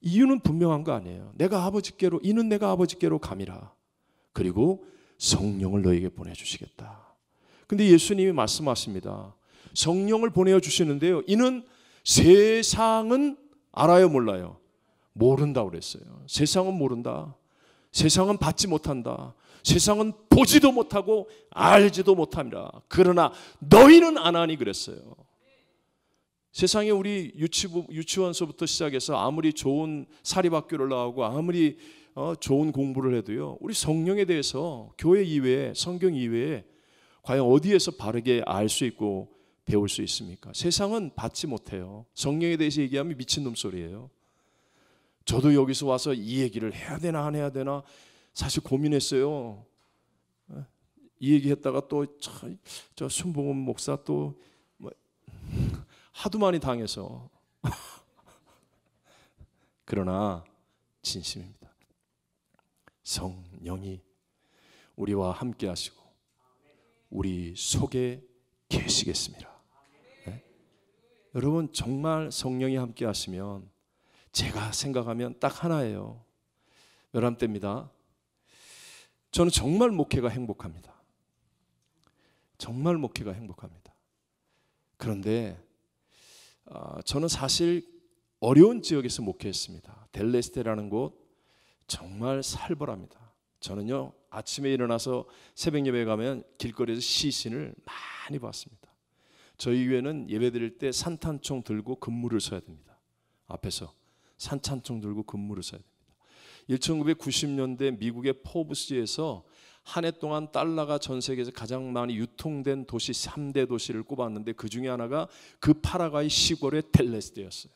이유는 분명한 거 아니에요. 이는 내가 아버지께로 감이라. 그리고 성령을 너에게 보내주시겠다. 근데 예수님이 말씀하십니다. 성령을 보내어 주시는데요, 이는 세상은 알아요, 몰라요? 모른다고 그랬어요. 세상은 모른다. 세상은 받지 못한다. 세상은 보지도 못하고 알지도 못합니다. 그러나 너희는 아나니 그랬어요. 세상에 우리 유치원서부터 시작해서 아무리 좋은 사립학교를 나오고 아무리 좋은 공부를 해도요, 우리 성령에 대해서 교회 이외에, 성경 이외에 과연 어디에서 바르게 알 수 있고 배울 수 있습니까? 세상은 받지 못해요. 성령에 대해서 얘기하면 미친놈 소리예요. 저도 여기서 와서 이 얘기를 해야 되나 안 해야 되나 사실 고민했어요. 이 얘기했다가 또 저 순봉은 목사 또 하도 많이 당해서 그러나 진심입니다. 성령이 우리와 함께 하시고 우리 속에 계시겠습니다. 네? 여러분 정말 성령이 함께 하시면 제가 생각하면 딱 하나예요. 11대입니다. 저는 정말 목회가 행복합니다. 정말 목회가 행복합니다. 그런데 저는 사실 어려운 지역에서 목회했습니다. 델레스테라는 곳 정말 살벌합니다. 저는요 아침에 일어나서 새벽 예배에 가면 길거리에서 시신을 많이 봤습니다. 저희 교회는 예배 드릴 때 산탄총 들고 근무를 서야 됩니다. 앞에서 산탄총 들고 근무를 서야 됩니다. 1990년대 미국의 포브스지에서 한 해 동안 달러가 전 세계에서 가장 많이 유통된 도시 3대 도시를 꼽았는데 그 중에 하나가 그 파라과이 시골의 델레스테였어요.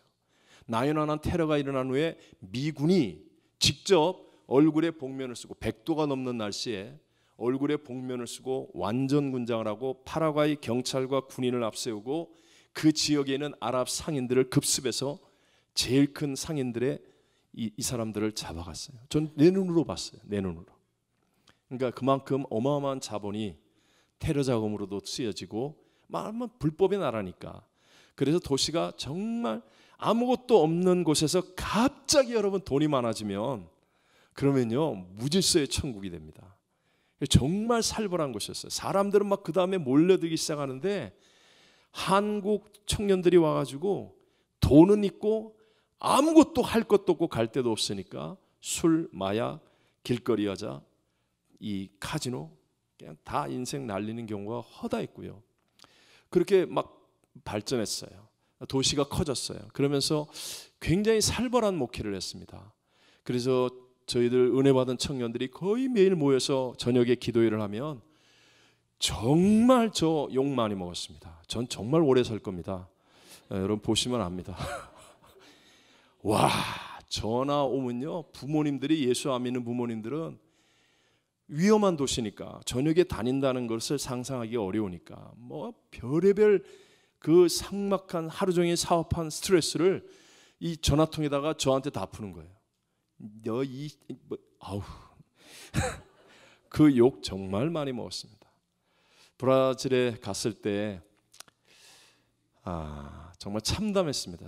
9/11 테러가 일어난 후에 미군이 직접 얼굴에 복면을 쓰고 100도가 넘는 날씨에 얼굴에 복면을 쓰고 완전 군장을 하고 파라과이 경찰과 군인을 앞세우고 그 지역에 있는 아랍 상인들을 급습해서 제일 큰 상인들의 이 사람들을 잡아갔어요. 전 내 눈으로 봤어요. 내 눈으로. 그러니까 그만큼 어마어마한 자본이 테러 자금으로도 쓰여지고 말하면 불법의 나라니까. 그래서 도시가 정말 아무것도 없는 곳에서 갑자기 여러분 돈이 많아지면 그러면요 무질서의 천국이 됩니다. 정말 살벌한 곳이었어요. 사람들은 막 그 다음에 몰려들기 시작하는데 한국 청년들이 와가지고 돈은 있고 아무것도 할 것도 없고 갈 데도 없으니까 술, 마약, 길거리 여자, 이 카지노 그냥 다 인생 날리는 경우가 허다했고요. 그렇게 막 발전했어요. 도시가 커졌어요. 그러면서 굉장히 살벌한 목회를 했습니다. 그래서 저희들 은혜 받은 청년들이 거의 매일 모여서 저녁에 기도회를 하면 정말 저 욕 많이 먹었습니다. 전 정말 오래 살 겁니다. 여러분 보시면 압니다. 와, 전화 오면요 부모님들이 예수 안 믿는 부모님들은 위험한 도시니까 저녁에 다닌다는 것을 상상하기가 어려우니까 뭐 별의별 그 삭막한 하루 종일 사업한 스트레스를 이 전화통에다가 저한테 다 푸는 거예요. 아우 그 욕 정말 많이 먹었습니다. 브라질에 갔을 때 정말 참담했습니다.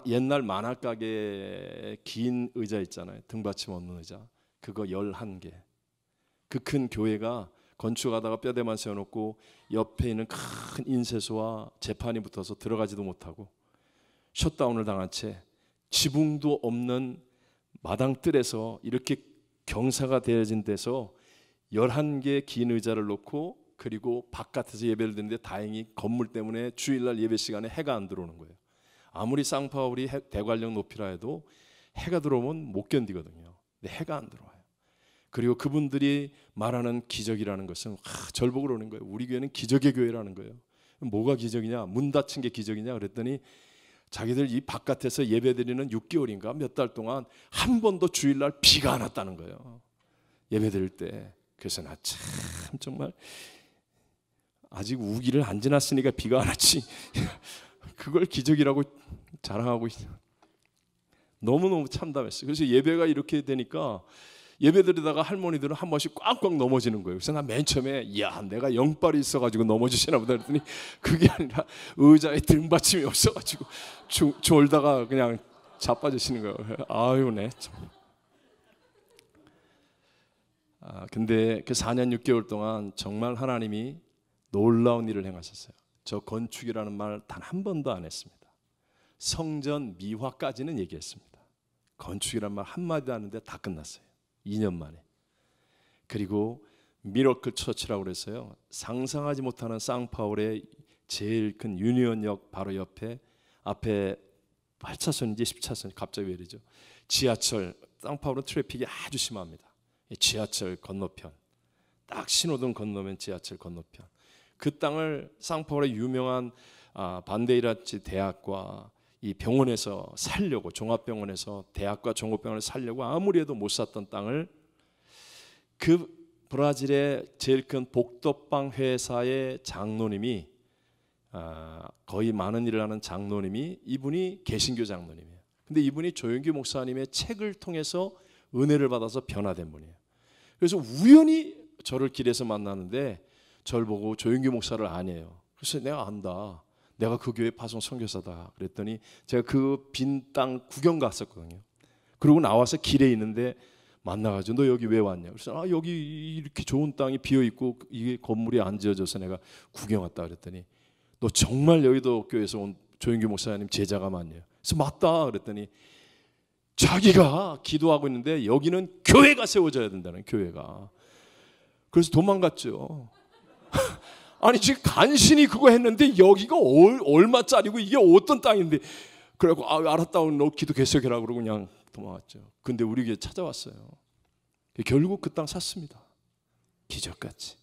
옛날 만화 가게 긴 의자 있잖아요. 등받침 없는 의자. 그거 11개. 그 큰 교회가 건축하다가 뼈대만 세워놓고 옆에 있는 큰 인쇄소와 재판이 붙어서 들어가지도 못하고 셧다운을 당한 채 지붕도 없는 마당뜰에서 이렇게 경사가 되어진 데서 11개 긴 의자를 놓고, 그리고 바깥에서 예배를 드리는데 다행히 건물 때문에 주일날 예배 시간에 해가 안 들어오는 거예요. 아무리 쌍파울이 대관령 높이라 해도 해가 들어오면 못 견디거든요. 근데 해가 안 들어와요. 그리고 그분들이 말하는 기적이라는 것은 절복을 오는 거예요. 우리 교회는 기적의 교회라는 거예요. 뭐가 기적이냐? 문 닫힌 게 기적이냐? 그랬더니 자기들 이 바깥에서 예배드리는 6개월인가 몇 달 동안 한 번도 주일날 비가 안 왔다는 거예요. 예배드릴 때. 그래서 나 참 정말 아직 우기를 안 지났으니까 비가 안 왔지 그걸 기적이라고 자랑하고 있어요. 너무너무 참담했어요. 그래서 예배가 이렇게 되니까 예배드리다가 할머니들은 한 번씩 꽉꽉 넘어지는 거예요. 그래서 나 맨 처음에 야 내가 영빨이 있어가지고 넘어지시나 보다 그랬더니 그게 아니라 의자에 등받침이 없어가지고 졸다가 그냥 자빠지시는 거예요. 아유 네. 근데 그 4년 6개월 동안 정말 하나님이 놀라운 일을 행하셨어요. 저 건축이라는 말 단 한 번도 안 했습니다. 성전 미화까지는 얘기했습니다. 건축이라는 말 한마디도 안 했는데 다 끝났어요. 2년 만에. 그리고 미러클 처치라고 그랬어요. 상상하지 못하는 쌍파울의 제일 큰 유니온역 바로 옆에 앞에 8차선인지 10차선 갑자기 왜 이러죠? 지하철, 쌍파울은 트래픽이 아주 심합니다. 지하철 건너편, 딱 신호등 건너면 지하철 건너편. 그 땅을 쌍파울의 유명한 반데이라치 대학과 이 병원에서 살려고, 종합병원에서 대학과 종합병원을 살려고 아무리 해도 못 샀던 땅을 그 브라질의 제일 큰 복덕방 회사의 장로님이 거의 많은 일을 하는 장로님이, 이분이 개신교 장로님이에요. 근데 이분이 조영규 목사님의 책을 통해서 은혜를 받아서 변화된 분이에요. 그래서 우연히 저를 길에서 만나는데 저를 보고 조영규 목사를 아니에요. 그래서 내가 안다. 내가 그 교회 파송 선교사다. 그랬더니 제가 그 빈 땅 구경 갔었거든요. 그러고 나와서 길에 있는데 만나가지고 너 여기 왜 왔냐? 그래서 여기 이렇게 좋은 땅이 비어 있고 이게 건물이 안 지어져서 내가 구경 왔다 그랬더니 너 정말 여의도 교회에서 온 조영규 목사님 제자가 맞냐? 그래서 맞다 그랬더니 자기가 기도하고 있는데 여기는 교회가 세워져야 된다는, 교회가. 그래서 도망갔죠. 아니 지금 간신히 그거 했는데 여기가 얼마짜리고 이게 어떤 땅인데, 그래갖고 알았다고 너 기도 계속해라 그러고 그냥 도망갔죠. 근데 우리 교회 찾아왔어요. 결국 그 땅 샀습니다. 기적같이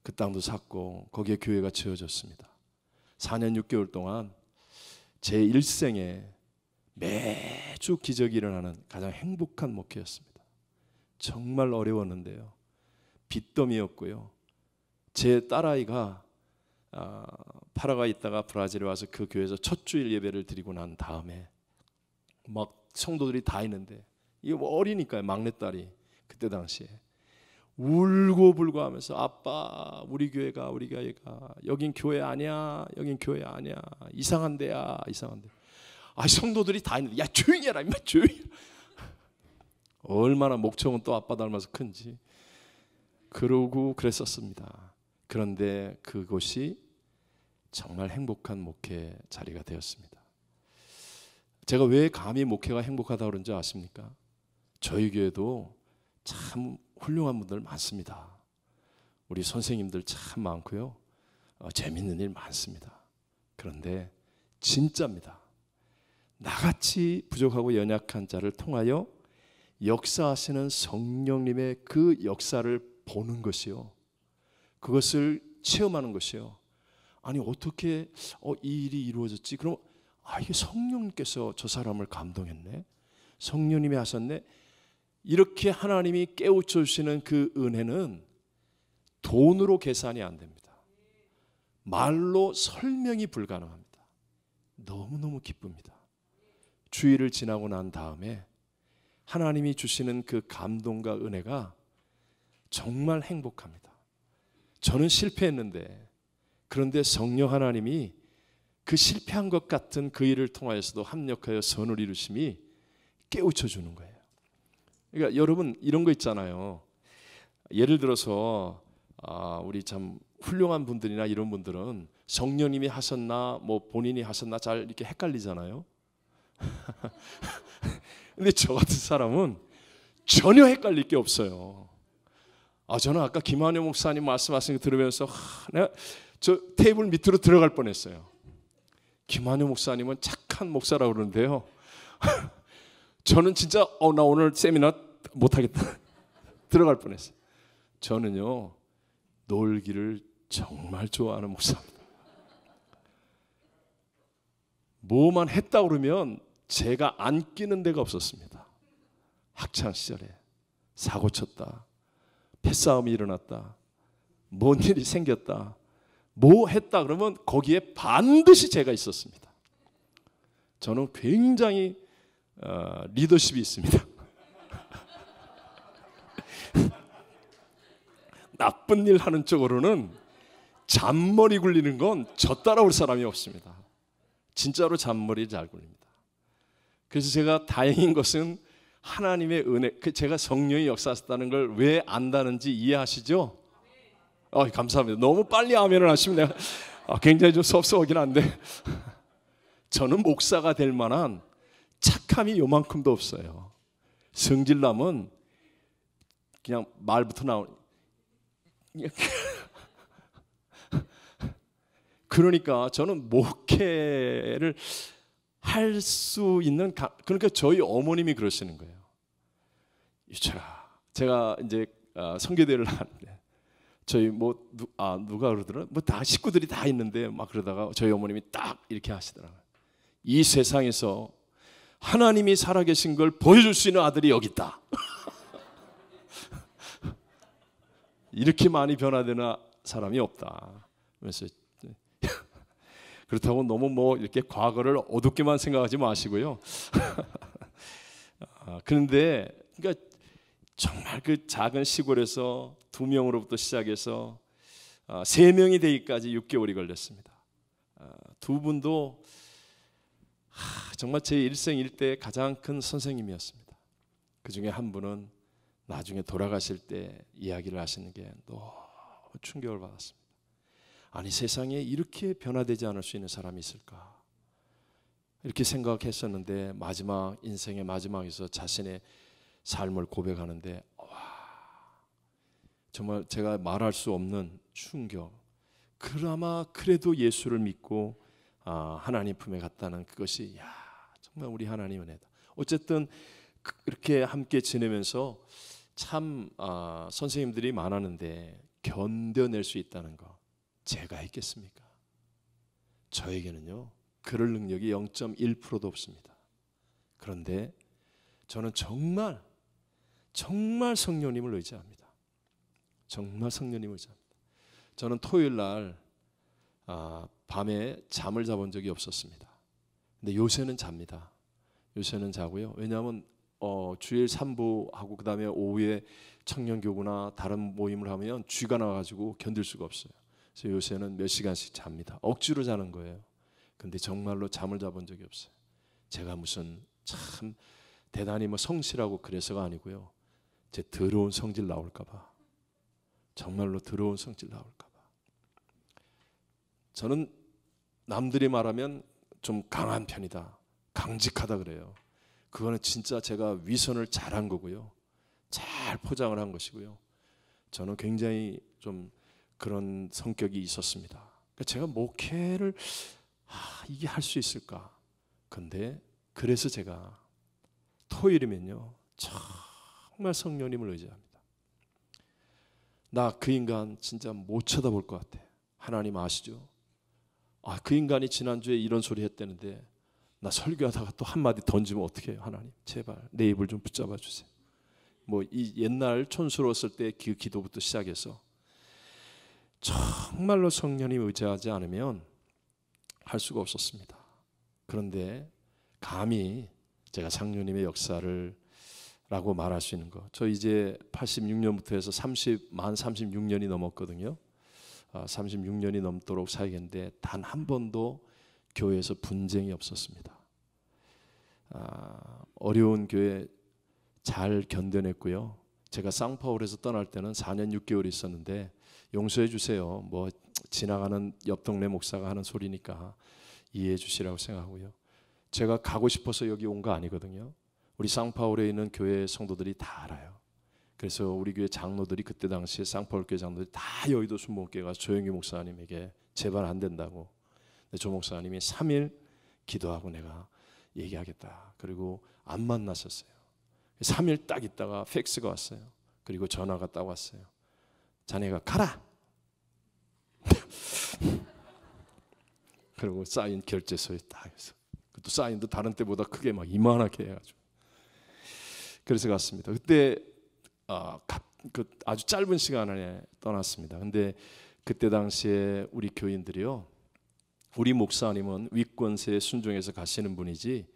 그 땅도 샀고 거기에 교회가 지어졌습니다. 4년 6개월 동안 제 일생에 매주 기적이 일어나는 가장 행복한 목회였습니다. 정말 어려웠는데요, 빚더미였고요. 제 딸아이가 파라과이 있다가 브라질에 와서 그 교회에서 첫 주일 예배를 드리고 난 다음에 막 성도들이 다 있는데, 이게 뭐 어리니까요, 막내딸이 그때 당시에 울고불고 하면서 아빠 우리 교회가 여긴 교회 아니야, 여긴 교회 아니야, 이상한 데야, 이상한 데. 성도들이 다 있는데 야 조용히 해라 임마, 조용히. 얼마나 목청은 또 아빠 닮아서 큰지. 그러고 그랬었습니다. 그런데 그곳이 정말 행복한 목회 자리가 되었습니다. 제가 왜 감히 목회가 행복하다고 그런지 아십니까? 저희 교회도 참 훌륭한 분들 많습니다. 우리 선생님들 참 많고요, 재밌는 일 많습니다. 그런데 진짜입니다. 나같이 부족하고 연약한 자를 통하여 역사하시는 성령님의 그 역사를 보는 것이요, 그것을 체험하는 것이요. 아니 어떻게 이 일이 이루어졌지? 그럼 이게 성령님께서 저 사람을 감동했네, 성령님이 하셨네. 이렇게 하나님이 깨우쳐 주시는 그 은혜는 돈으로 계산이 안 됩니다. 말로 설명이 불가능합니다. 너무너무 기쁩니다. 주일을 지나고 난 다음에 하나님이 주시는 그 감동과 은혜가 정말 행복합니다. 저는 실패했는데, 그런데 성령 하나님이 그 실패한 것 같은 그 일을 통하여서도 합력하여 선을 이루심이 깨우쳐 주는 거예요. 그러니까 여러분 이런 거 있잖아요. 예를 들어서 우리 참 훌륭한 분들이나 이런 분들은 성령님이 하셨나 뭐 본인이 하셨나 잘 이렇게 헷갈리잖아요. 근데 저 같은 사람은 전혀 헷갈릴 게 없어요. 저는 아까 김한효 목사님 말씀하신 거 들으면서 내가 저 테이블 밑으로 들어갈 뻔했어요. 김한효 목사님은 착한 목사라고 그러는데요. 저는 진짜 나 오늘 세미나 못하겠다 들어갈 뻔했어요. 저는요 놀기를 정말 좋아하는 목사입니다. 뭐만 했다 그러면 제가 안 끼는 데가 없었습니다. 학창 시절에 사고 쳤다, 패싸움이 일어났다, 뭔 일이 생겼다, 뭐 했다 그러면 거기에 반드시 제가 있었습니다. 저는 굉장히 리더십이 있습니다. 나쁜 일 하는 쪽으로는 잔머리 굴리는 건 저 따라올 사람이 없습니다. 진짜로 잔머리 잘 굴립니다. 그래서 제가 다행인 것은 하나님의 은혜, 제가 성령이 역사하셨다는 걸 왜 안다는지 이해하시죠? 감사합니다. 너무 빨리 아멘을 하시면 내가 굉장히 좀 섭섭하긴 한데 저는 목사가 될 만한 착함이 요만큼도 없어요. 성질남은 그냥 말부터 나오는 그러니까 저는 목회를 할 수 있는 그러니까 저희 어머님이 그러시는 거예요. 유철아, 제가 이제 선교대를 하는데 저희 누가 그러더라? 뭐 다 식구들이 다 있는데 막 그러다가 저희 어머님이 딱 이렇게 하시더라고요. 이 세상에서 하나님이 살아계신 걸 보여줄 수 있는 아들이 여기 있다. 이렇게 많이 변화되는 사람이 없다. 그래서 그렇다고 너무 이렇게 과거를 어둡게만 생각하지 마시고요. 그런데 그러니까 정말 그 작은 시골에서 2명으로부터 시작해서 3명이 되기까지 6개월이 걸렸습니다. 두 분도 정말 제 일생일대 가장 큰 선생님이었습니다. 그 중에 한 분은 나중에 돌아가실 때 이야기를 하시는 게 너무 충격을 받았습니다. 아니 세상에 이렇게 변화되지 않을 수 있는 사람이 있을까? 이렇게 생각했었는데 마지막 인생의 마지막에서 자신의 삶을 고백하는데 정말 제가 말할 수 없는 충격. 그나마 그래도 예수를 믿고 하나님 품에 갔다는 그것이 정말 우리 하나님 은혜다. 어쨌든 그렇게 함께 지내면서 참 선생님들이 많았는데 견뎌낼 수 있다는 거 제가 했겠습니까? 저에게는요 그럴 능력이 0.1%도 없습니다. 그런데 저는 정말 성령님을 의지합니다. 정말 성령님을 의지합니다. 저는 토요일 날 밤에 잠을 자본 적이 없었습니다. 근데 요새는 잡니다. 요새는 자고요. 왜냐하면 주일 3부하고 그 다음에 오후에 청년교구나 다른 모임을 하면 쥐가 나가지고 견딜 수가 없어요. 그래서 요새는 몇 시간씩 잡니다. 억지로 자는 거예요. 근데 정말로 잠을 자본 적이 없어요. 제가 무슨 참 대단히 성실하고 그래서가 아니고요. 제 더러운 성질 나올까 봐. 정말로 더러운 성질 나올까 봐. 저는 남들이 말하면 좀 강한 편이다. 강직하다 그래요. 그거는 진짜 제가 위선을 잘한 거고요. 잘 포장을 한 것이고요. 저는 굉장히 좀 그런 성격이 있었습니다. 그러니까 제가 목회를 이게 할 수 있을까? 근데 그래서 제가 토요일이면요 정말 성령님을 의지합니다. 나 그 인간 진짜 못 쳐다볼 것 같아. 하나님 아시죠? 그 인간이 지난주에 이런 소리 했다는데 나 설교하다가 또 한마디 던지면 어떻게 해요? 하나님 제발 내 입을 좀 붙잡아 주세요. 이 옛날 촌스러웠을 때 그 기도부터 시작해서 정말로 성령님 의지하지 않으면 할 수가 없었습니다. 그런데 감히 제가 장로님의 역사를 라고 말할 수 있는 거. 저 이제 86년부터 해서 만 36년이 넘었거든요. 36년이 넘도록 사역했는데 단 한 번도 교회에서 분쟁이 없었습니다. 어려운 교회 잘 견뎌냈고요. 제가 상파울에서 떠날 때는 4년 6개월 있었는데 용서해 주세요. 뭐 지나가는 옆 동네 목사가 하는 소리니까 이해해 주시라고 생각하고요. 제가 가고 싶어서 여기 온 거 아니거든요. 우리 상파울에 있는 교회 성도들이 다 알아요. 그래서 우리 교회 장로들이 그때 당시에 상파울 교회 장로들이 다 여의도 순복음교회 가서 조영규 목사님에게 제발 안 된다고. 근데 조 목사님이 3일 기도하고 내가 얘기하겠다. 그리고 안 만났었어요. 3일 딱 있다가 팩스가 왔어요. 그리고 전화가 딱 왔어요. 자네가 가라. 그리고 사인 결제서에 딱 해서 또 사인도 다른 때보다 크게 막 이만하게 해가지고 그래서 갔습니다. 그때 아주 짧은 시간 안에 떠났습니다. 근데 그때 당시에 우리 교인들이요, 우리 목사님은 위권세에 순종해서 가시는 분이지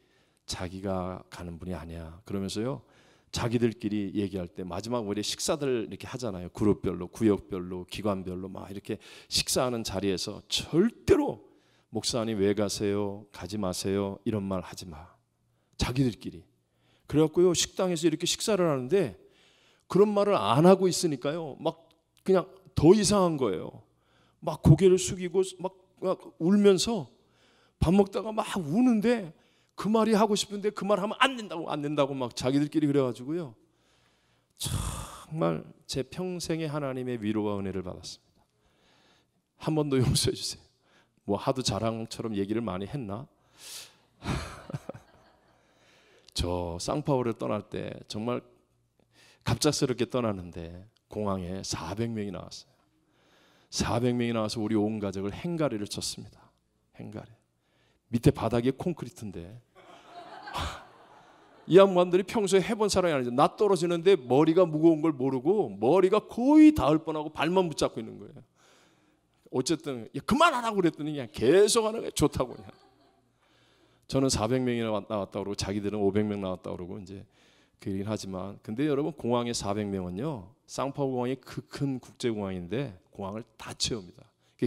자기가 가는 분이 아니야. 그러면서요, 자기들끼리 얘기할 때 마지막 우리 식사들 이렇게 하잖아요. 그룹별로, 구역별로, 기관별로 막 이렇게 식사하는 자리에서 절대로 목사님 왜 가세요? 가지 마세요. 이런 말 하지 마. 자기들끼리. 그래갖고요, 식당에서 이렇게 식사를 하는데 그런 말을 안 하고 있으니까요, 막 그냥 더 이상한 거예요. 막 고개를 숙이고 막 울면서 밥 먹다가 막 우는데 그 말이 하고 싶은데 그 말 하면 안 된다고 막 자기들끼리 그래가지고요, 정말 제 평생에 하나님의 위로와 은혜를 받았습니다. 한 번 더 용서해 주세요. 뭐 하도 자랑처럼 얘기를 많이 했나? 저 상파울을 떠날 때 정말 갑작스럽게 떠나는데 공항에 400명이 나왔어요. 400명이 나와서 우리 온 가족을 행가리를 쳤습니다. 행가리. 밑에 바닥이 콘크리트인데 이 양반들이 평소에 해본 사람이 아니죠. 나 떨어지는데 머리가 무거운 걸 모르고 머리가 거의 닿을 뻔하고 발만 붙잡고 있는 거예요. 어쨌든 그만하라고 그랬더니 그냥 계속 하는 거예요. 좋다고 그냥. 저는 400명이나 나왔다고 그러고 자기들은 500명 나왔다고 그러고 이제 그 얘기는 하지만, 근데 여러분 공항에 400명은요 상파울 공항이 그 큰 국제공항인데 공항을 다 채웁니다.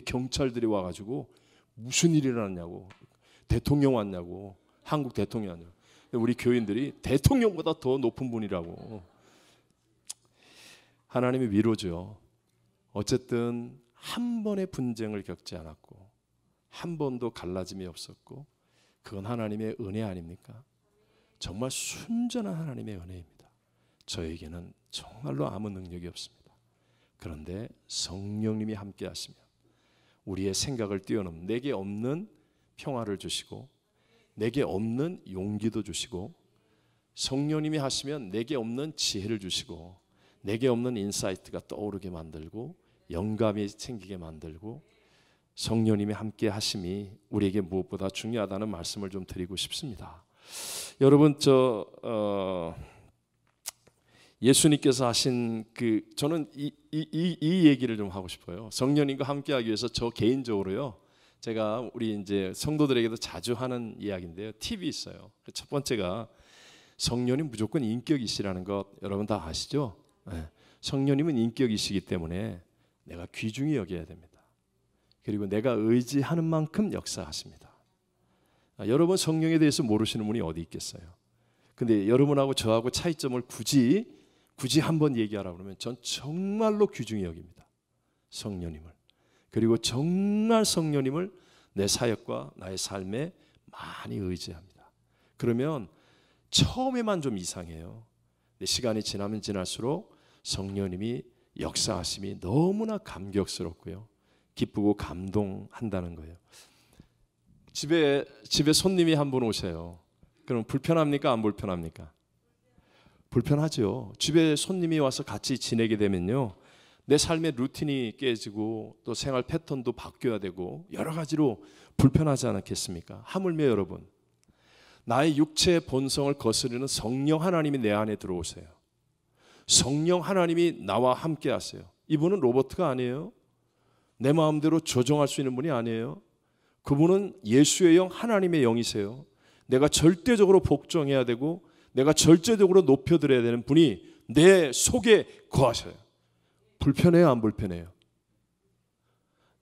경찰들이 와가지고 무슨 일이 일어났냐고, 대통령 왔냐고, 한국 대통령 왔냐고. 우리 교인들이 대통령보다 더 높은 분이라고. 하나님의 위로죠. 어쨌든 한 번의 분쟁을 겪지 않았고 한 번도 갈라짐이 없었고 그건 하나님의 은혜 아닙니까? 정말 순전한 하나님의 은혜입니다. 저에게는 정말로 아무 능력이 없습니다. 그런데 성령님이 함께 하시면 우리의 생각을 뛰어넘는, 내게 없는 평화를 주시고 내게 없는 용기도 주시고, 성령님이 하시면 내게 없는 지혜를 주시고 내게 없는 인사이트가 떠오르게 만들고 영감이 생기게 만들고, 성령님이 함께 하심이 우리에게 무엇보다 중요하다는 말씀을 좀 드리고 싶습니다. 여러분, 예수님께서 하신 저는 이 얘기를 좀 하고 싶어요. 성령님과 함께하기 위해서 저 개인적으로요, 제가 우리 이제 성도들에게도 자주 하는 이야기인데요, 팁이 있어요. 첫 번째가 성령님 무조건 인격이시라는 것 여러분 다 아시죠? 네. 성령님은 인격이시기 때문에 내가 귀중히 여겨야 됩니다. 그리고 내가 의지하는 만큼 역사하십니다. 여러분 성령에 대해서 모르시는 분이 어디 있겠어요? 근데 여러분하고 저하고 차이점을 굳이 한번 얘기하라고 그러면 전 정말로 귀중히 여깁니다. 성령님을. 그리고 정말 성령님을 내 사역과 나의 삶에 많이 의지합니다. 그러면 처음에만 좀 이상해요. 근데 시간이 지나면 지날수록 성령님이 역사하심이 너무나 감격스럽고요, 기쁘고 감동한다는 거예요. 집에 손님이 한 분 오세요. 그럼 불편합니까? 안 불편합니까? 불편하죠. 집에 손님이 와서 같이 지내게 되면요, 내 삶의 루틴이 깨지고 또 생활 패턴도 바뀌어야 되고 여러 가지로 불편하지 않겠습니까? 하물며 여러분, 나의 육체의 본성을 거스르는 성령 하나님이 내 안에 들어오세요. 성령 하나님이 나와 함께 하세요. 이분은 로봇가 아니에요. 내 마음대로 조정할 수 있는 분이 아니에요. 그분은 예수의 영, 하나님의 영이세요. 내가 절대적으로 복종해야 되고 내가 절대적으로 높여드려야 되는 분이 내 속에 거하셔요. 불편해요, 안 불편해요?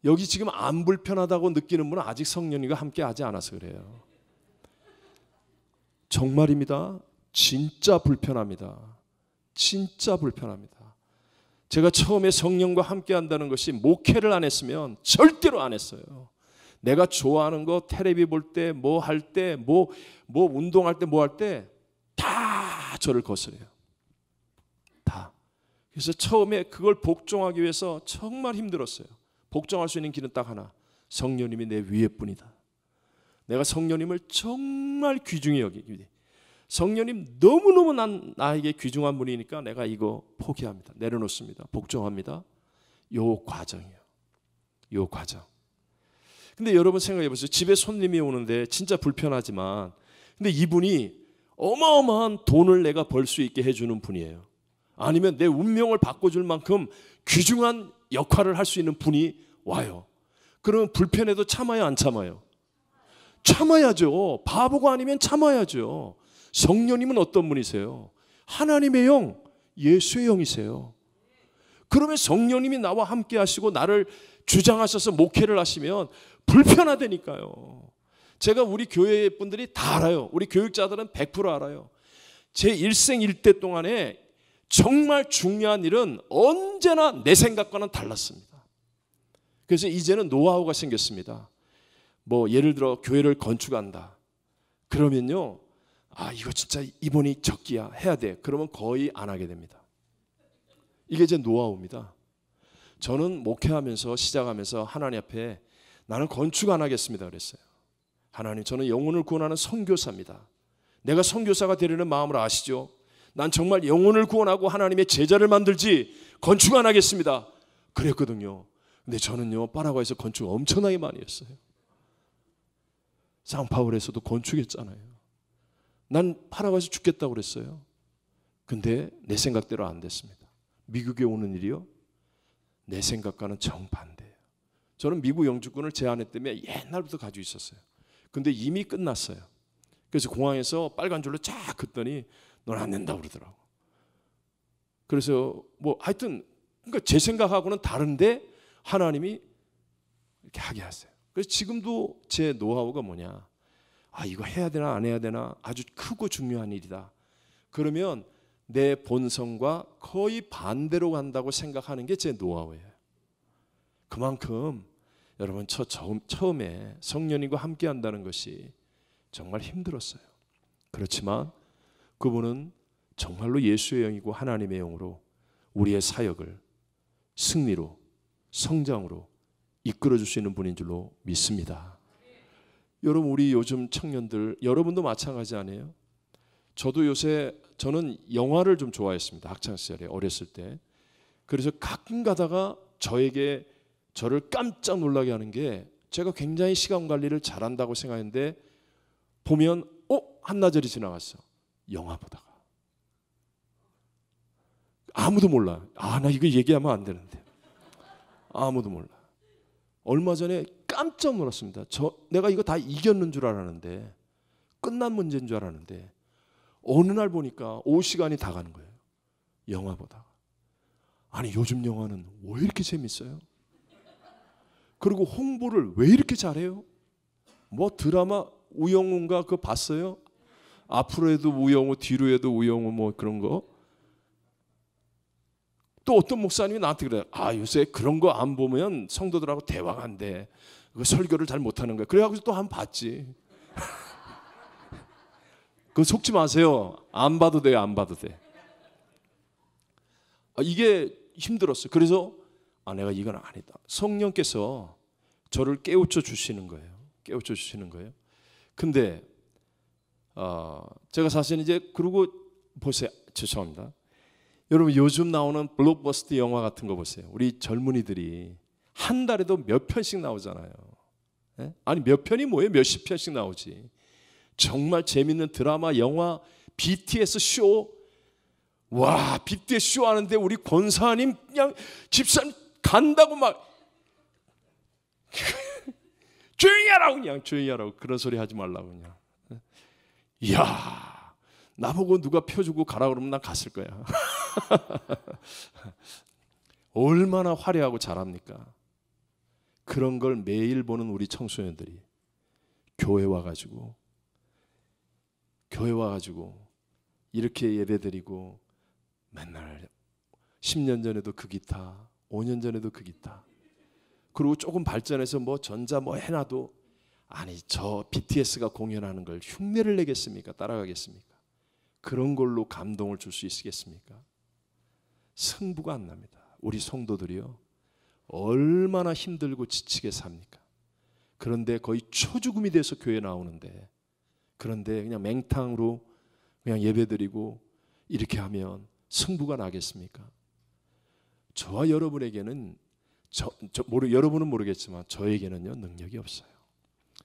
여기 지금 안 불편하다고 느끼는 분은 아직 성령님과 함께 하지 않아서 그래요. 정말입니다. 진짜 불편합니다. 진짜 불편합니다. 제가 처음에 성령과 함께 한다는 것이 목회를 안 했으면 절대로 안 했어요. 내가 좋아하는 거 텔레비 볼 때, 뭐 할 때, 뭐 운동할 때, 뭐 할 때 다 저를 거스려요. 다. 그래서 처음에 그걸 복종하기 위해서 정말 힘들었어요. 복종할 수 있는 길은 딱 하나. 성령님이 내 위에 뿐이다. 내가 성령님을 정말 귀중히 여기기. 성령님 너무너무 나에게 귀중한 분이니까 내가 이거 포기합니다. 내려놓습니다. 복종합니다. 요 과정이에요. 요 과정. 근데 여러분 생각해 보세요. 집에 손님이 오는데 진짜 불편하지만 근데 이분이 어마어마한 돈을 내가 벌 수 있게 해주는 분이에요. 아니면 내 운명을 바꿔줄 만큼 귀중한 역할을 할 수 있는 분이 와요. 그러면 불편해도 참아요, 안 참아요? 참아야죠. 바보가 아니면 참아야죠. 성령님은 어떤 분이세요? 하나님의 영, 예수의 영이세요. 그러면 성령님이 나와 함께 하시고 나를 주장하셔서 목회를 하시면 불편하다니까요. 제가 우리 교회 분들이 다 알아요. 우리 교육자들은 100% 알아요. 제 일생 일대 동안에 정말 중요한 일은 언제나 내 생각과는 달랐습니다. 그래서 이제는 노하우가 생겼습니다. 뭐 예를 들어 교회를 건축한다. 그러면요. 이거 진짜 이번이 적기야. 해야 돼. 그러면 거의 안 하게 됩니다. 이게 제 노하우입니다. 저는 목회하면서 시작하면서 하나님 앞에 나는 건축 안 하겠습니다 그랬어요. 하나님, 저는 영혼을 구원하는 선교사입니다. 내가 선교사가 되려는 마음을 아시죠? 난 정말 영혼을 구원하고 하나님의 제자를 만들지 건축 안 하겠습니다. 그랬거든요. 근데 저는요 파라과이에서 건축 엄청나게 많이 했어요. 상파울에서도 건축했잖아요. 난 파라과이에서 죽겠다고 그랬어요. 근데 내 생각대로 안 됐습니다. 미국에 오는 일이요 내 생각과는 정반대예요. 저는 미국 영주권을 제 아내 때문에 옛날부터 가지고 있었어요. 근데 이미 끝났어요. 그래서 공항에서 빨간 줄로 쫙 긋더니 넌 안 된다고 그러더라고. 그래서 뭐 하여튼 그러니까 제 생각하고는 다른데 하나님이 이렇게 하게 하세요. 그래서 지금도 제 노하우가 뭐냐? 이거 해야 되나 안 해야 되나 아주 크고 중요한 일이다. 그러면 내 본성과 거의 반대로 간다고 생각하는 게 제 노하우예요. 그만큼 여러분 처음에 성령님과 함께 한다는 것이 정말 힘들었어요. 그렇지만 그분은 정말로 예수의 영이고 하나님의 영으로 우리의 사역을 승리로 성장으로 이끌어줄 수 있는 분인 줄로 믿습니다. 여러분 우리 요즘 청년들 여러분도 마찬가지 아니에요? 저도 요새 저는 영화를 좀 좋아했습니다. 학창시절에 어렸을 때. 그래서 가끔 가다가 저를 깜짝 놀라게 하는 게 제가 굉장히 시간 관리를 잘한다고 생각했는데 보면 한나절이 지나갔어. 영화 보다가. 아무도 몰라. 나 이거 얘기하면 안 되는데. 아무도 몰라. 얼마 전에 깜짝 놀랐습니다. 내가 이거 다 이겼는 줄 알았는데 끝난 문제인 줄 알았는데 어느 날 보니까 오후 시간이 다 가는 거예요. 영화 보다가. 아니 요즘 영화는 왜 이렇게 재밌어요? 그리고 홍보를 왜 이렇게 잘해요? 뭐 드라마 우영우인가 그거 봤어요? 앞으로 해도 우영우 뒤로 해도 우영우 뭐 그런 거. 또 어떤 목사님이 나한테 그래요. 요새 그런 거 안 보면 성도들하고 대화가 안 돼. 그 설교를 잘 못하는 거야. 그래가지고 또 한 번 봤지. 그거 속지 마세요. 안 봐도 돼요. 안 봐도 돼. 이게 힘들었어요. 그래서 내가 이건 아니다. 성령께서 저를 깨우쳐 주시는 거예요. 깨우쳐 주시는 거예요. 근데 제가 사실 이제 그러고 보세요. 죄송합니다. 여러분 요즘 나오는 블록버스터 영화 같은 거 보세요. 우리 젊은이들이 한 달에도 몇 편씩 나오잖아요. 아니 몇 편이 뭐예요? 몇십 편씩 나오지. 정말 재밌는 드라마, 영화, BTS 쇼. 와, BTS 쇼 하는데 우리 권사님 그냥 집사님 간다고 막 조용히 하라고 그냥 조용히 하라고 그런 소리 하지 말라고 그냥. 이야. 나보고 누가 펴주고 가라 그러면 난 갔을 거야. 얼마나 화려하고 잘합니까? 그런 걸 매일 보는 우리 청소년들이 교회 와가지고 이렇게 예배드리고 맨날 10년 전에도 그 기타, 5년 전에도 그 기타, 그리고 조금 발전해서 뭐 전자 뭐 해놔도 아니 저 BTS가 공연하는 걸 흉내를 내겠습니까? 따라가겠습니까? 그런 걸로 감동을 줄 수 있겠습니까? 승부가 안 납니다. 우리 성도들이요, 얼마나 힘들고 지치게 삽니까? 그런데 거의 초죽음이 돼서 교회 나오는데, 그런데 그냥 맹탕으로 그냥 예배드리고 이렇게 하면 승부가 나겠습니까? 저와 여러분에게는 여러분은 모르겠지만 저에게는요 능력이 없어요.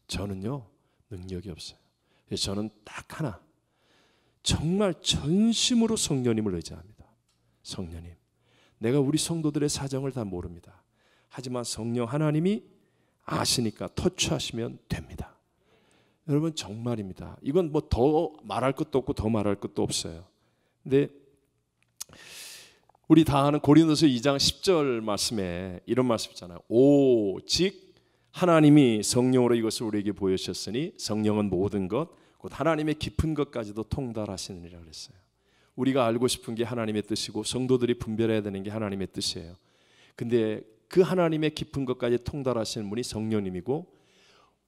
저는요 능력이 없어요. 저는 딱 하나, 정말 전심으로 성령님을 의지합니다. 성령님, 내가 우리 성도들의 사정을 다 모릅니다. 하지만 성령 하나님이 아시니까 터치하시면 됩니다. 여러분 정말입니다. 이건 뭐 더 말할 것도 없고 더 말할 것도 없어요. 근데 우리 다 아는 고린도서 2장 10절 말씀에 이런 말씀 있잖아요. 오직 하나님이 성령으로 이것을 우리에게 보여주셨으니 성령은 모든 것 곧 하나님의 깊은 것까지도 통달하시느니라 그랬어요. 우리가 알고 싶은 게 하나님의 뜻이고 성도들이 분별해야 되는 게 하나님의 뜻이에요. 근데 그 하나님의 깊은 것까지 통달하시는 분이 성령님이고,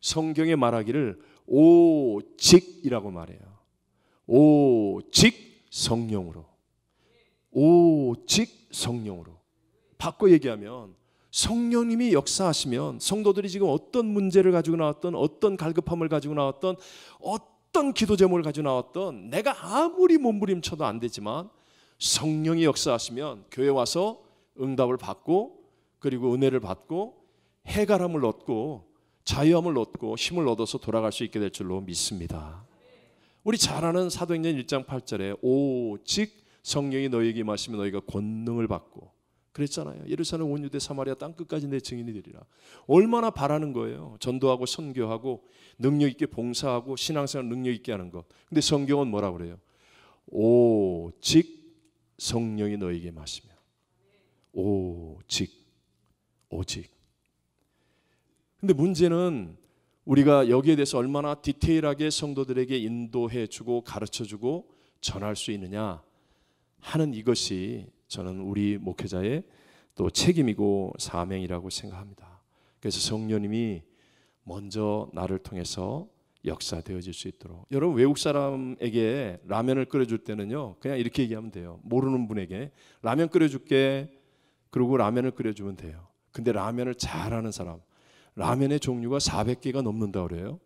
성경에 말하기를 오직이라고 말해요. 오직 성령으로. 오직 성령으로. 바꿔 얘기하면 성령님이 역사하시면 성도들이 지금 어떤 문제를 가지고 나왔던, 어떤 갈급함을 가지고 나왔던, 어떤 기도 제목을 가지고 나왔던, 내가 아무리 몸부림쳐도 안 되지만 성령이 역사하시면 교회 와서 응답을 받고, 그리고 은혜를 받고 해갈함을 얻고 자유함을 얻고 힘을 얻어서 돌아갈 수 있게 될 줄로 믿습니다. 우리 잘 아는 사도행전 1장 8절에 오직 성령이 너희에게 임하시면 너희가 권능을 받고 그랬잖아요. 예루살렘 온 유대 사마리아 땅끝까지 내 증인이 되리라. 얼마나 바라는 거예요. 전도하고 선교하고 능력 있게 봉사하고 신앙생활 능력 있게 하는 것. 근데 성경은 뭐라 그래요? 오직 성령이 너희에게 임하시면. 오직. 근데 문제는 우리가 여기에 대해서 얼마나 디테일하게 성도들에게 인도해주고 가르쳐주고 전할 수 있느냐 하는 이것이 저는 우리 목회자의 또 책임이고 사명이라고 생각합니다. 그래서 성령님이 먼저 나를 통해서 역사되어질 수 있도록. 여러분 외국 사람에게 라면을 끓여줄 때는요 그냥 이렇게 얘기하면 돼요. 모르는 분에게 라면 끓여줄게. 그리고 라면을 끓여주면 돼요. 근데 라면을 잘하는 사람, 라면의 종류가 400개가 넘는다 그래요.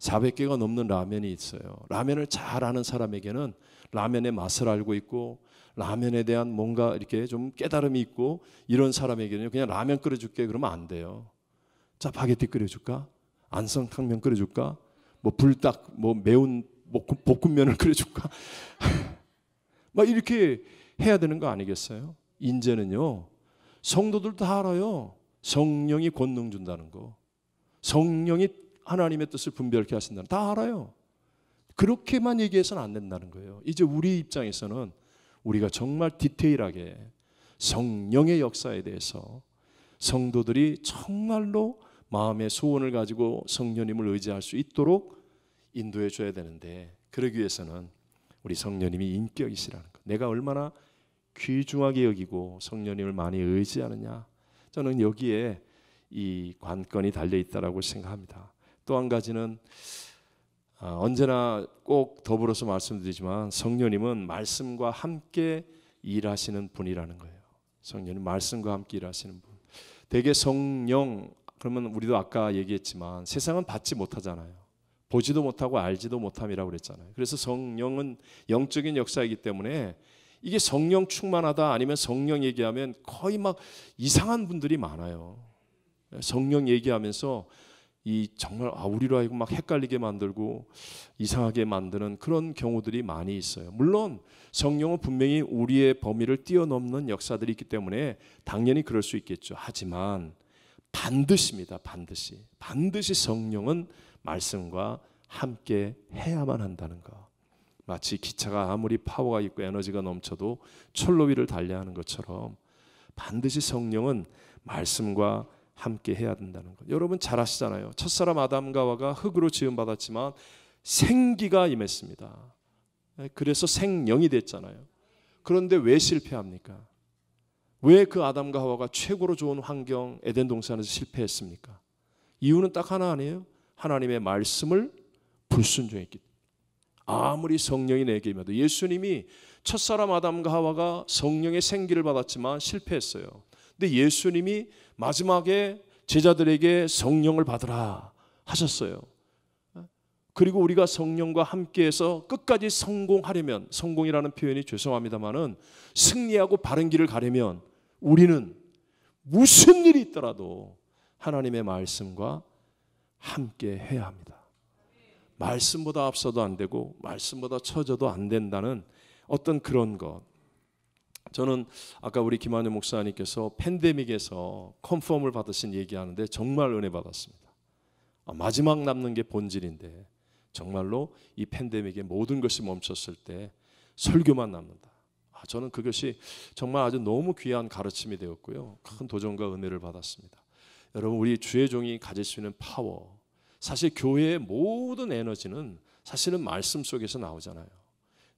400개가 넘는 라면이 있어요. 라면을 잘하는 사람에게는 라면의 맛을 알고 있고 라면에 대한 뭔가 이렇게 좀 깨달음이 있고 이런 사람에게는 그냥 라면 끓여줄게 그러면 안 돼요. 짜파게티 끓여줄까? 안성탕면 끓여줄까? 뭐 불닭, 뭐 매운 볶음면을 끓여줄까? 막 이렇게 해야 되는 거 아니겠어요? 이제는요 성도들 다 알아요. 성령이 권능 준다는 거, 성령이 하나님의 뜻을 분별케 하신다는 다 알아요. 그렇게만 얘기해서는 안 된다는 거예요. 이제 우리 입장에서는 우리가 정말 디테일하게 성령의 역사에 대해서 성도들이 정말로 마음의 소원을 가지고 성령님을 의지할 수 있도록 인도해 줘야 되는데, 그러기 위해서는 우리 성령님이 인격이시라는 것, 내가 얼마나 귀중하게 여기고 성령님을 많이 의지하느냐, 저는 여기에 이 관건이 달려있다라고 생각합니다. 또 한 가지는 언제나 꼭 더불어서 말씀드리지만 성령님은 말씀과 함께 일하시는 분이라는 거예요. 성령님 말씀과 함께 일하시는 분. 대개 성령 그러면 우리도 아까 얘기했지만 세상은 받지 못하잖아요. 보지도 못하고 알지도 못함이라고 그랬잖아요. 그래서 성령은 영적인 역사이기 때문에 이게 성령 충만하다 아니면 성령 얘기하면 거의 막 이상한 분들이 많아요. 성령 얘기하면서 이 정말 우리로 하여금 막 헷갈리게 만들고 이상하게 만드는 그런 경우들이 많이 있어요. 물론 성령은 분명히 우리의 범위를 뛰어넘는 역사들이 있기 때문에 당연히 그럴 수 있겠죠. 하지만 반드시입니다. 반드시 성령은 말씀과 함께 해야만 한다는 것. 마치 기차가 아무리 파워가 있고 에너지가 넘쳐도 철로 위를 달려야 하는 것처럼 반드시 성령은 말씀과 함께 해야 된다는 것. 여러분 잘 아시잖아요. 첫사람 아담과 하와가 흙으로 지음받았지만 생기가 임했습니다. 그래서 생명이 됐잖아요. 그런데 왜 실패합니까? 왜 그 아담과 하와가 최고로 좋은 환경 에덴 동산에서 실패했습니까? 이유는 딱 하나 아니에요. 하나님의 말씀을 불순종했기 때문에. 아무리 성령이 내게 임해도 예수님이 첫사람 아담과 하와가 성령의 생기를 받았지만 실패했어요. 근데 예수님이 마지막에 제자들에게 성령을 받으라 하셨어요. 그리고 우리가 성령과 함께해서 끝까지 성공하려면, 성공이라는 표현이 죄송합니다만은 승리하고 바른 길을 가려면 우리는 무슨 일이 있더라도 하나님의 말씀과 함께 해야 합니다. 말씀보다 앞서도 안 되고 말씀보다 처져도 안 된다는 어떤 그런 것. 저는 아까 우리 김한효 목사님께서 팬데믹에서 컨펌을 받으신 얘기하는데 정말 은혜 받았습니다. 마지막 남는 게 본질인데 정말로 이 팬데믹에 모든 것이 멈췄을 때 설교만 남는다. 저는 그것이 정말 아주 너무 귀한 가르침이 되었고요. 큰 도전과 은혜를 받았습니다. 여러분, 우리 주의 종이 가질 수 있는 파워, 사실 교회의 모든 에너지는 사실은 말씀 속에서 나오잖아요.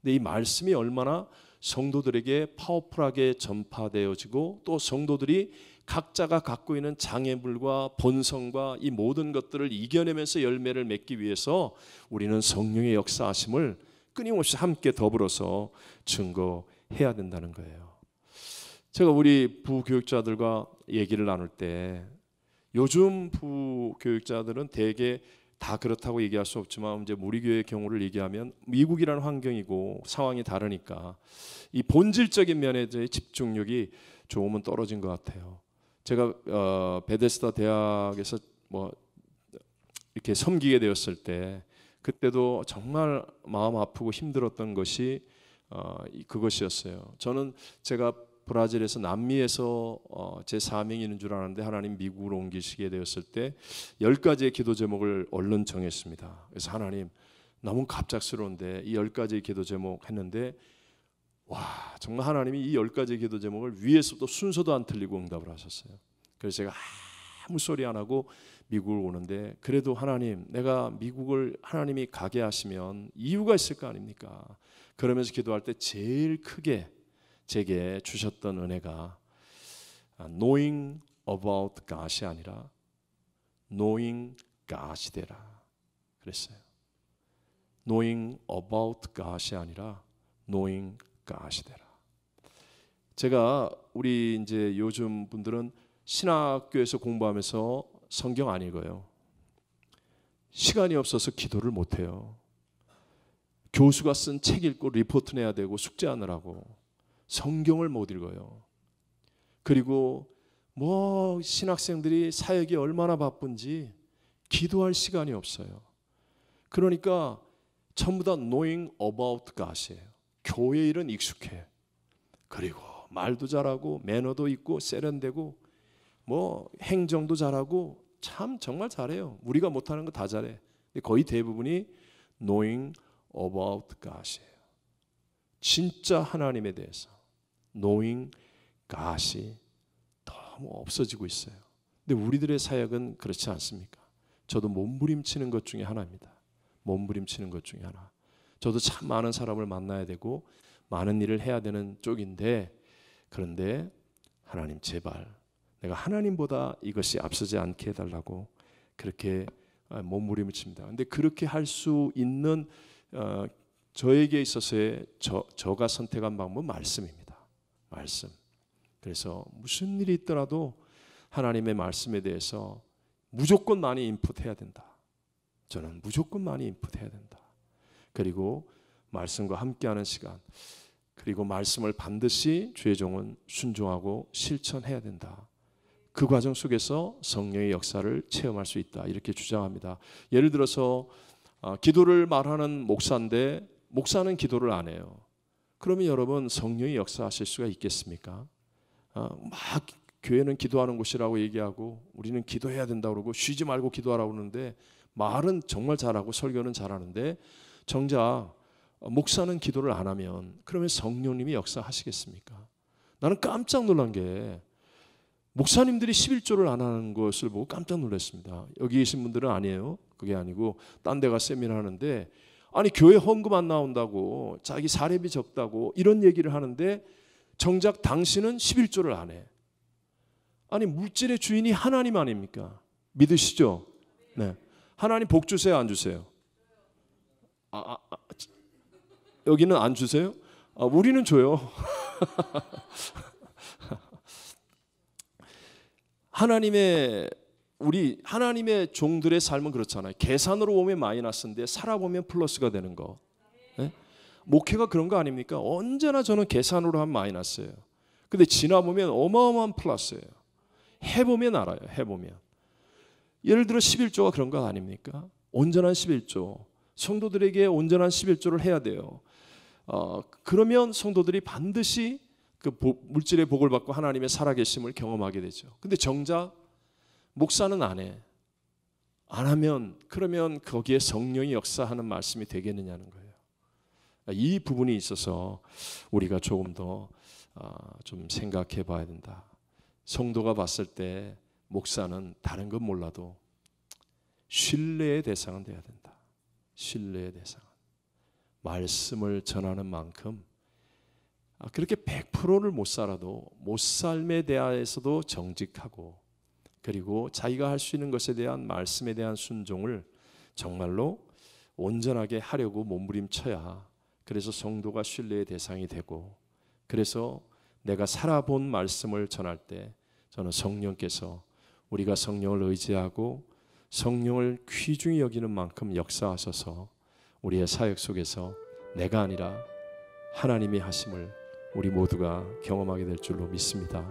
근데 이 말씀이 얼마나 성도들에게 파워풀하게 전파되어지고 또 성도들이 각자가 갖고 있는 장애물과 본성과 이 모든 것들을 이겨내면서 열매를 맺기 위해서 우리는 성령의 역사하심을 끊임없이 함께 더불어서 증거해야 된다는 거예요. 제가 우리 부교육자들과 얘기를 나눌 때 요즘 부교육자들은 대개 다 그렇다고 얘기할 수 없지만 이제 우리 교회의 경우를 얘기하면 미국이라는 환경이고 상황이 다르니까 이 본질적인 면에 대해 집중력이 조금은 떨어진 것 같아요. 제가 베데스다 대학에서 뭐 이렇게 섬기게 되었을 때 그때도 정말 마음 아프고 힘들었던 것이 그것이었어요. 저는 제가 브라질에서 남미에서 제 사명이 있는 줄 알았는데 하나님 미국으로 옮기시게 되었을 때 10가지의 기도 제목을 얼른 정했습니다. 그래서 하나님 너무 갑작스러운데 이 10가지의 기도 제목 했는데 와, 정말 하나님이 이 10가지의 기도 제목을 위에서도 순서도 안 틀리고 응답을 하셨어요. 그래서 제가 아무 소리 안 하고 미국을 오는데 그래도 하나님, 내가 미국을 하나님이 가게 하시면 이유가 있을 거 아닙니까? 그러면서 기도할 때 제일 크게 제게 주셨던 은혜가 knowing about God이 아니라 knowing God이 되라 그랬어요. knowing about God이 아니라 knowing God이 되라. 제가 우리 이제 요즘 분들은 신학교에서 공부하면서 성경 안 읽어요. 시간이 없어서 기도를 못 해요. 교수가 쓴 책 읽고 리포트 내야 되고 숙제하느라고 성경을 못 읽어요. 그리고 뭐 신학생들이 사역이 얼마나 바쁜지 기도할 시간이 없어요. 그러니까 전부 다 knowing about God이에요. 교회 일은 익숙해. 그리고 말도 잘하고 매너도 있고 세련되고 뭐 행정도 잘하고 참 정말 잘해요. 우리가 못하는 거 다 잘해. 근데 거의 대부분이 knowing about God이에요. 진짜 하나님에 대해서 knowing God이 너무 없어지고 있어요. 근데 우리들의 사역은 그렇지 않습니까? 저도 몸부림치는 것 중에 하나입니다. 몸부림치는 것 중에 하나. 저도 참 많은 사람을 만나야 되고 많은 일을 해야 되는 쪽인데 그런데 하나님 제발 내가 하나님보다 이것이 앞서지 않게 해달라고 그렇게 몸부림칩니다. 근데 그렇게 할 수 있는 저에게 있어서의 저가 선택한 방법은 말씀입니다. 말씀. 그래서 무슨 일이 있더라도 하나님의 말씀에 대해서 무조건 많이 인풋해야 된다. 저는 무조건 많이 인풋해야 된다. 그리고 말씀과 함께하는 시간, 그리고 말씀을 반드시 주의 종은 순종하고 실천해야 된다. 그 과정 속에서 성령의 역사를 체험할 수 있다. 이렇게 주장합니다. 예를 들어서 기도를 말하는 목사인데 목사는 기도를 안 해요. 그러면 여러분 성령이 역사하실 수가 있겠습니까? 막 교회는 기도하는 곳이라고 얘기하고 우리는 기도해야 된다고 그러고 쉬지 말고 기도하라고 그러는데 말은 정말 잘하고 설교는 잘하는데 정작 목사는 기도를 안 하면 그러면 성령님이 역사하시겠습니까? 나는 깜짝 놀란 게 목사님들이 11조를 안 하는 것을 보고 깜짝 놀랐습니다. 여기 계신 분들은 아니에요. 그게 아니고 딴 데 가 세미나 하는데, 아니 교회 헌금 안 나온다고, 자기 사례비 적다고 이런 얘기를 하는데 정작 당신은 11조를 안 해. 아니 물질의 주인이 하나님 아닙니까? 믿으시죠? 네. 하나님 복 주세요, 안 주세요? 여기는 안 주세요? 우리는 줘요. 하나님의 종들의 삶은 그렇잖아요. 계산으로 보면 마이너스인데 살아보면 플러스가 되는 거. 네? 목회가 그런 거 아닙니까? 언제나 저는 계산으로 하면 마이너스예요. 근데 지나보면 어마어마한 플러스예요. 해보면 알아요. 해보면. 예를 들어 11조가 그런 거 아닙니까? 온전한 11조. 성도들에게 온전한 11조를 해야 돼요. 그러면 성도들이 반드시 그 물질의 복을 받고 하나님의 살아계심을 경험하게 되죠. 근데 정작 목사는 안 해. 안 하면 그러면 거기에 성령이 역사하는 말씀이 되겠느냐는 거예요. 이 부분이 있어서 우리가 조금 더 좀 생각해 봐야 된다. 성도가 봤을 때 목사는 다른 건 몰라도 신뢰의 대상은 돼야 된다. 신뢰의 대상. 말씀을 전하는 만큼 그렇게 100%를 못 살아도 못 삶에 대해서도 정직하고, 그리고 자기가 할 수 있는 것에 대한 말씀에 대한 순종을 정말로 온전하게 하려고 몸부림쳐야, 그래서 성도가 신뢰의 대상이 되고, 그래서 내가 살아본 말씀을 전할 때 저는 성령께서 우리가 성령을 의지하고 성령을 귀중히 여기는 만큼 역사하셔서 우리의 사역 속에서 내가 아니라 하나님이 하심을 우리 모두가 경험하게 될 줄로 믿습니다.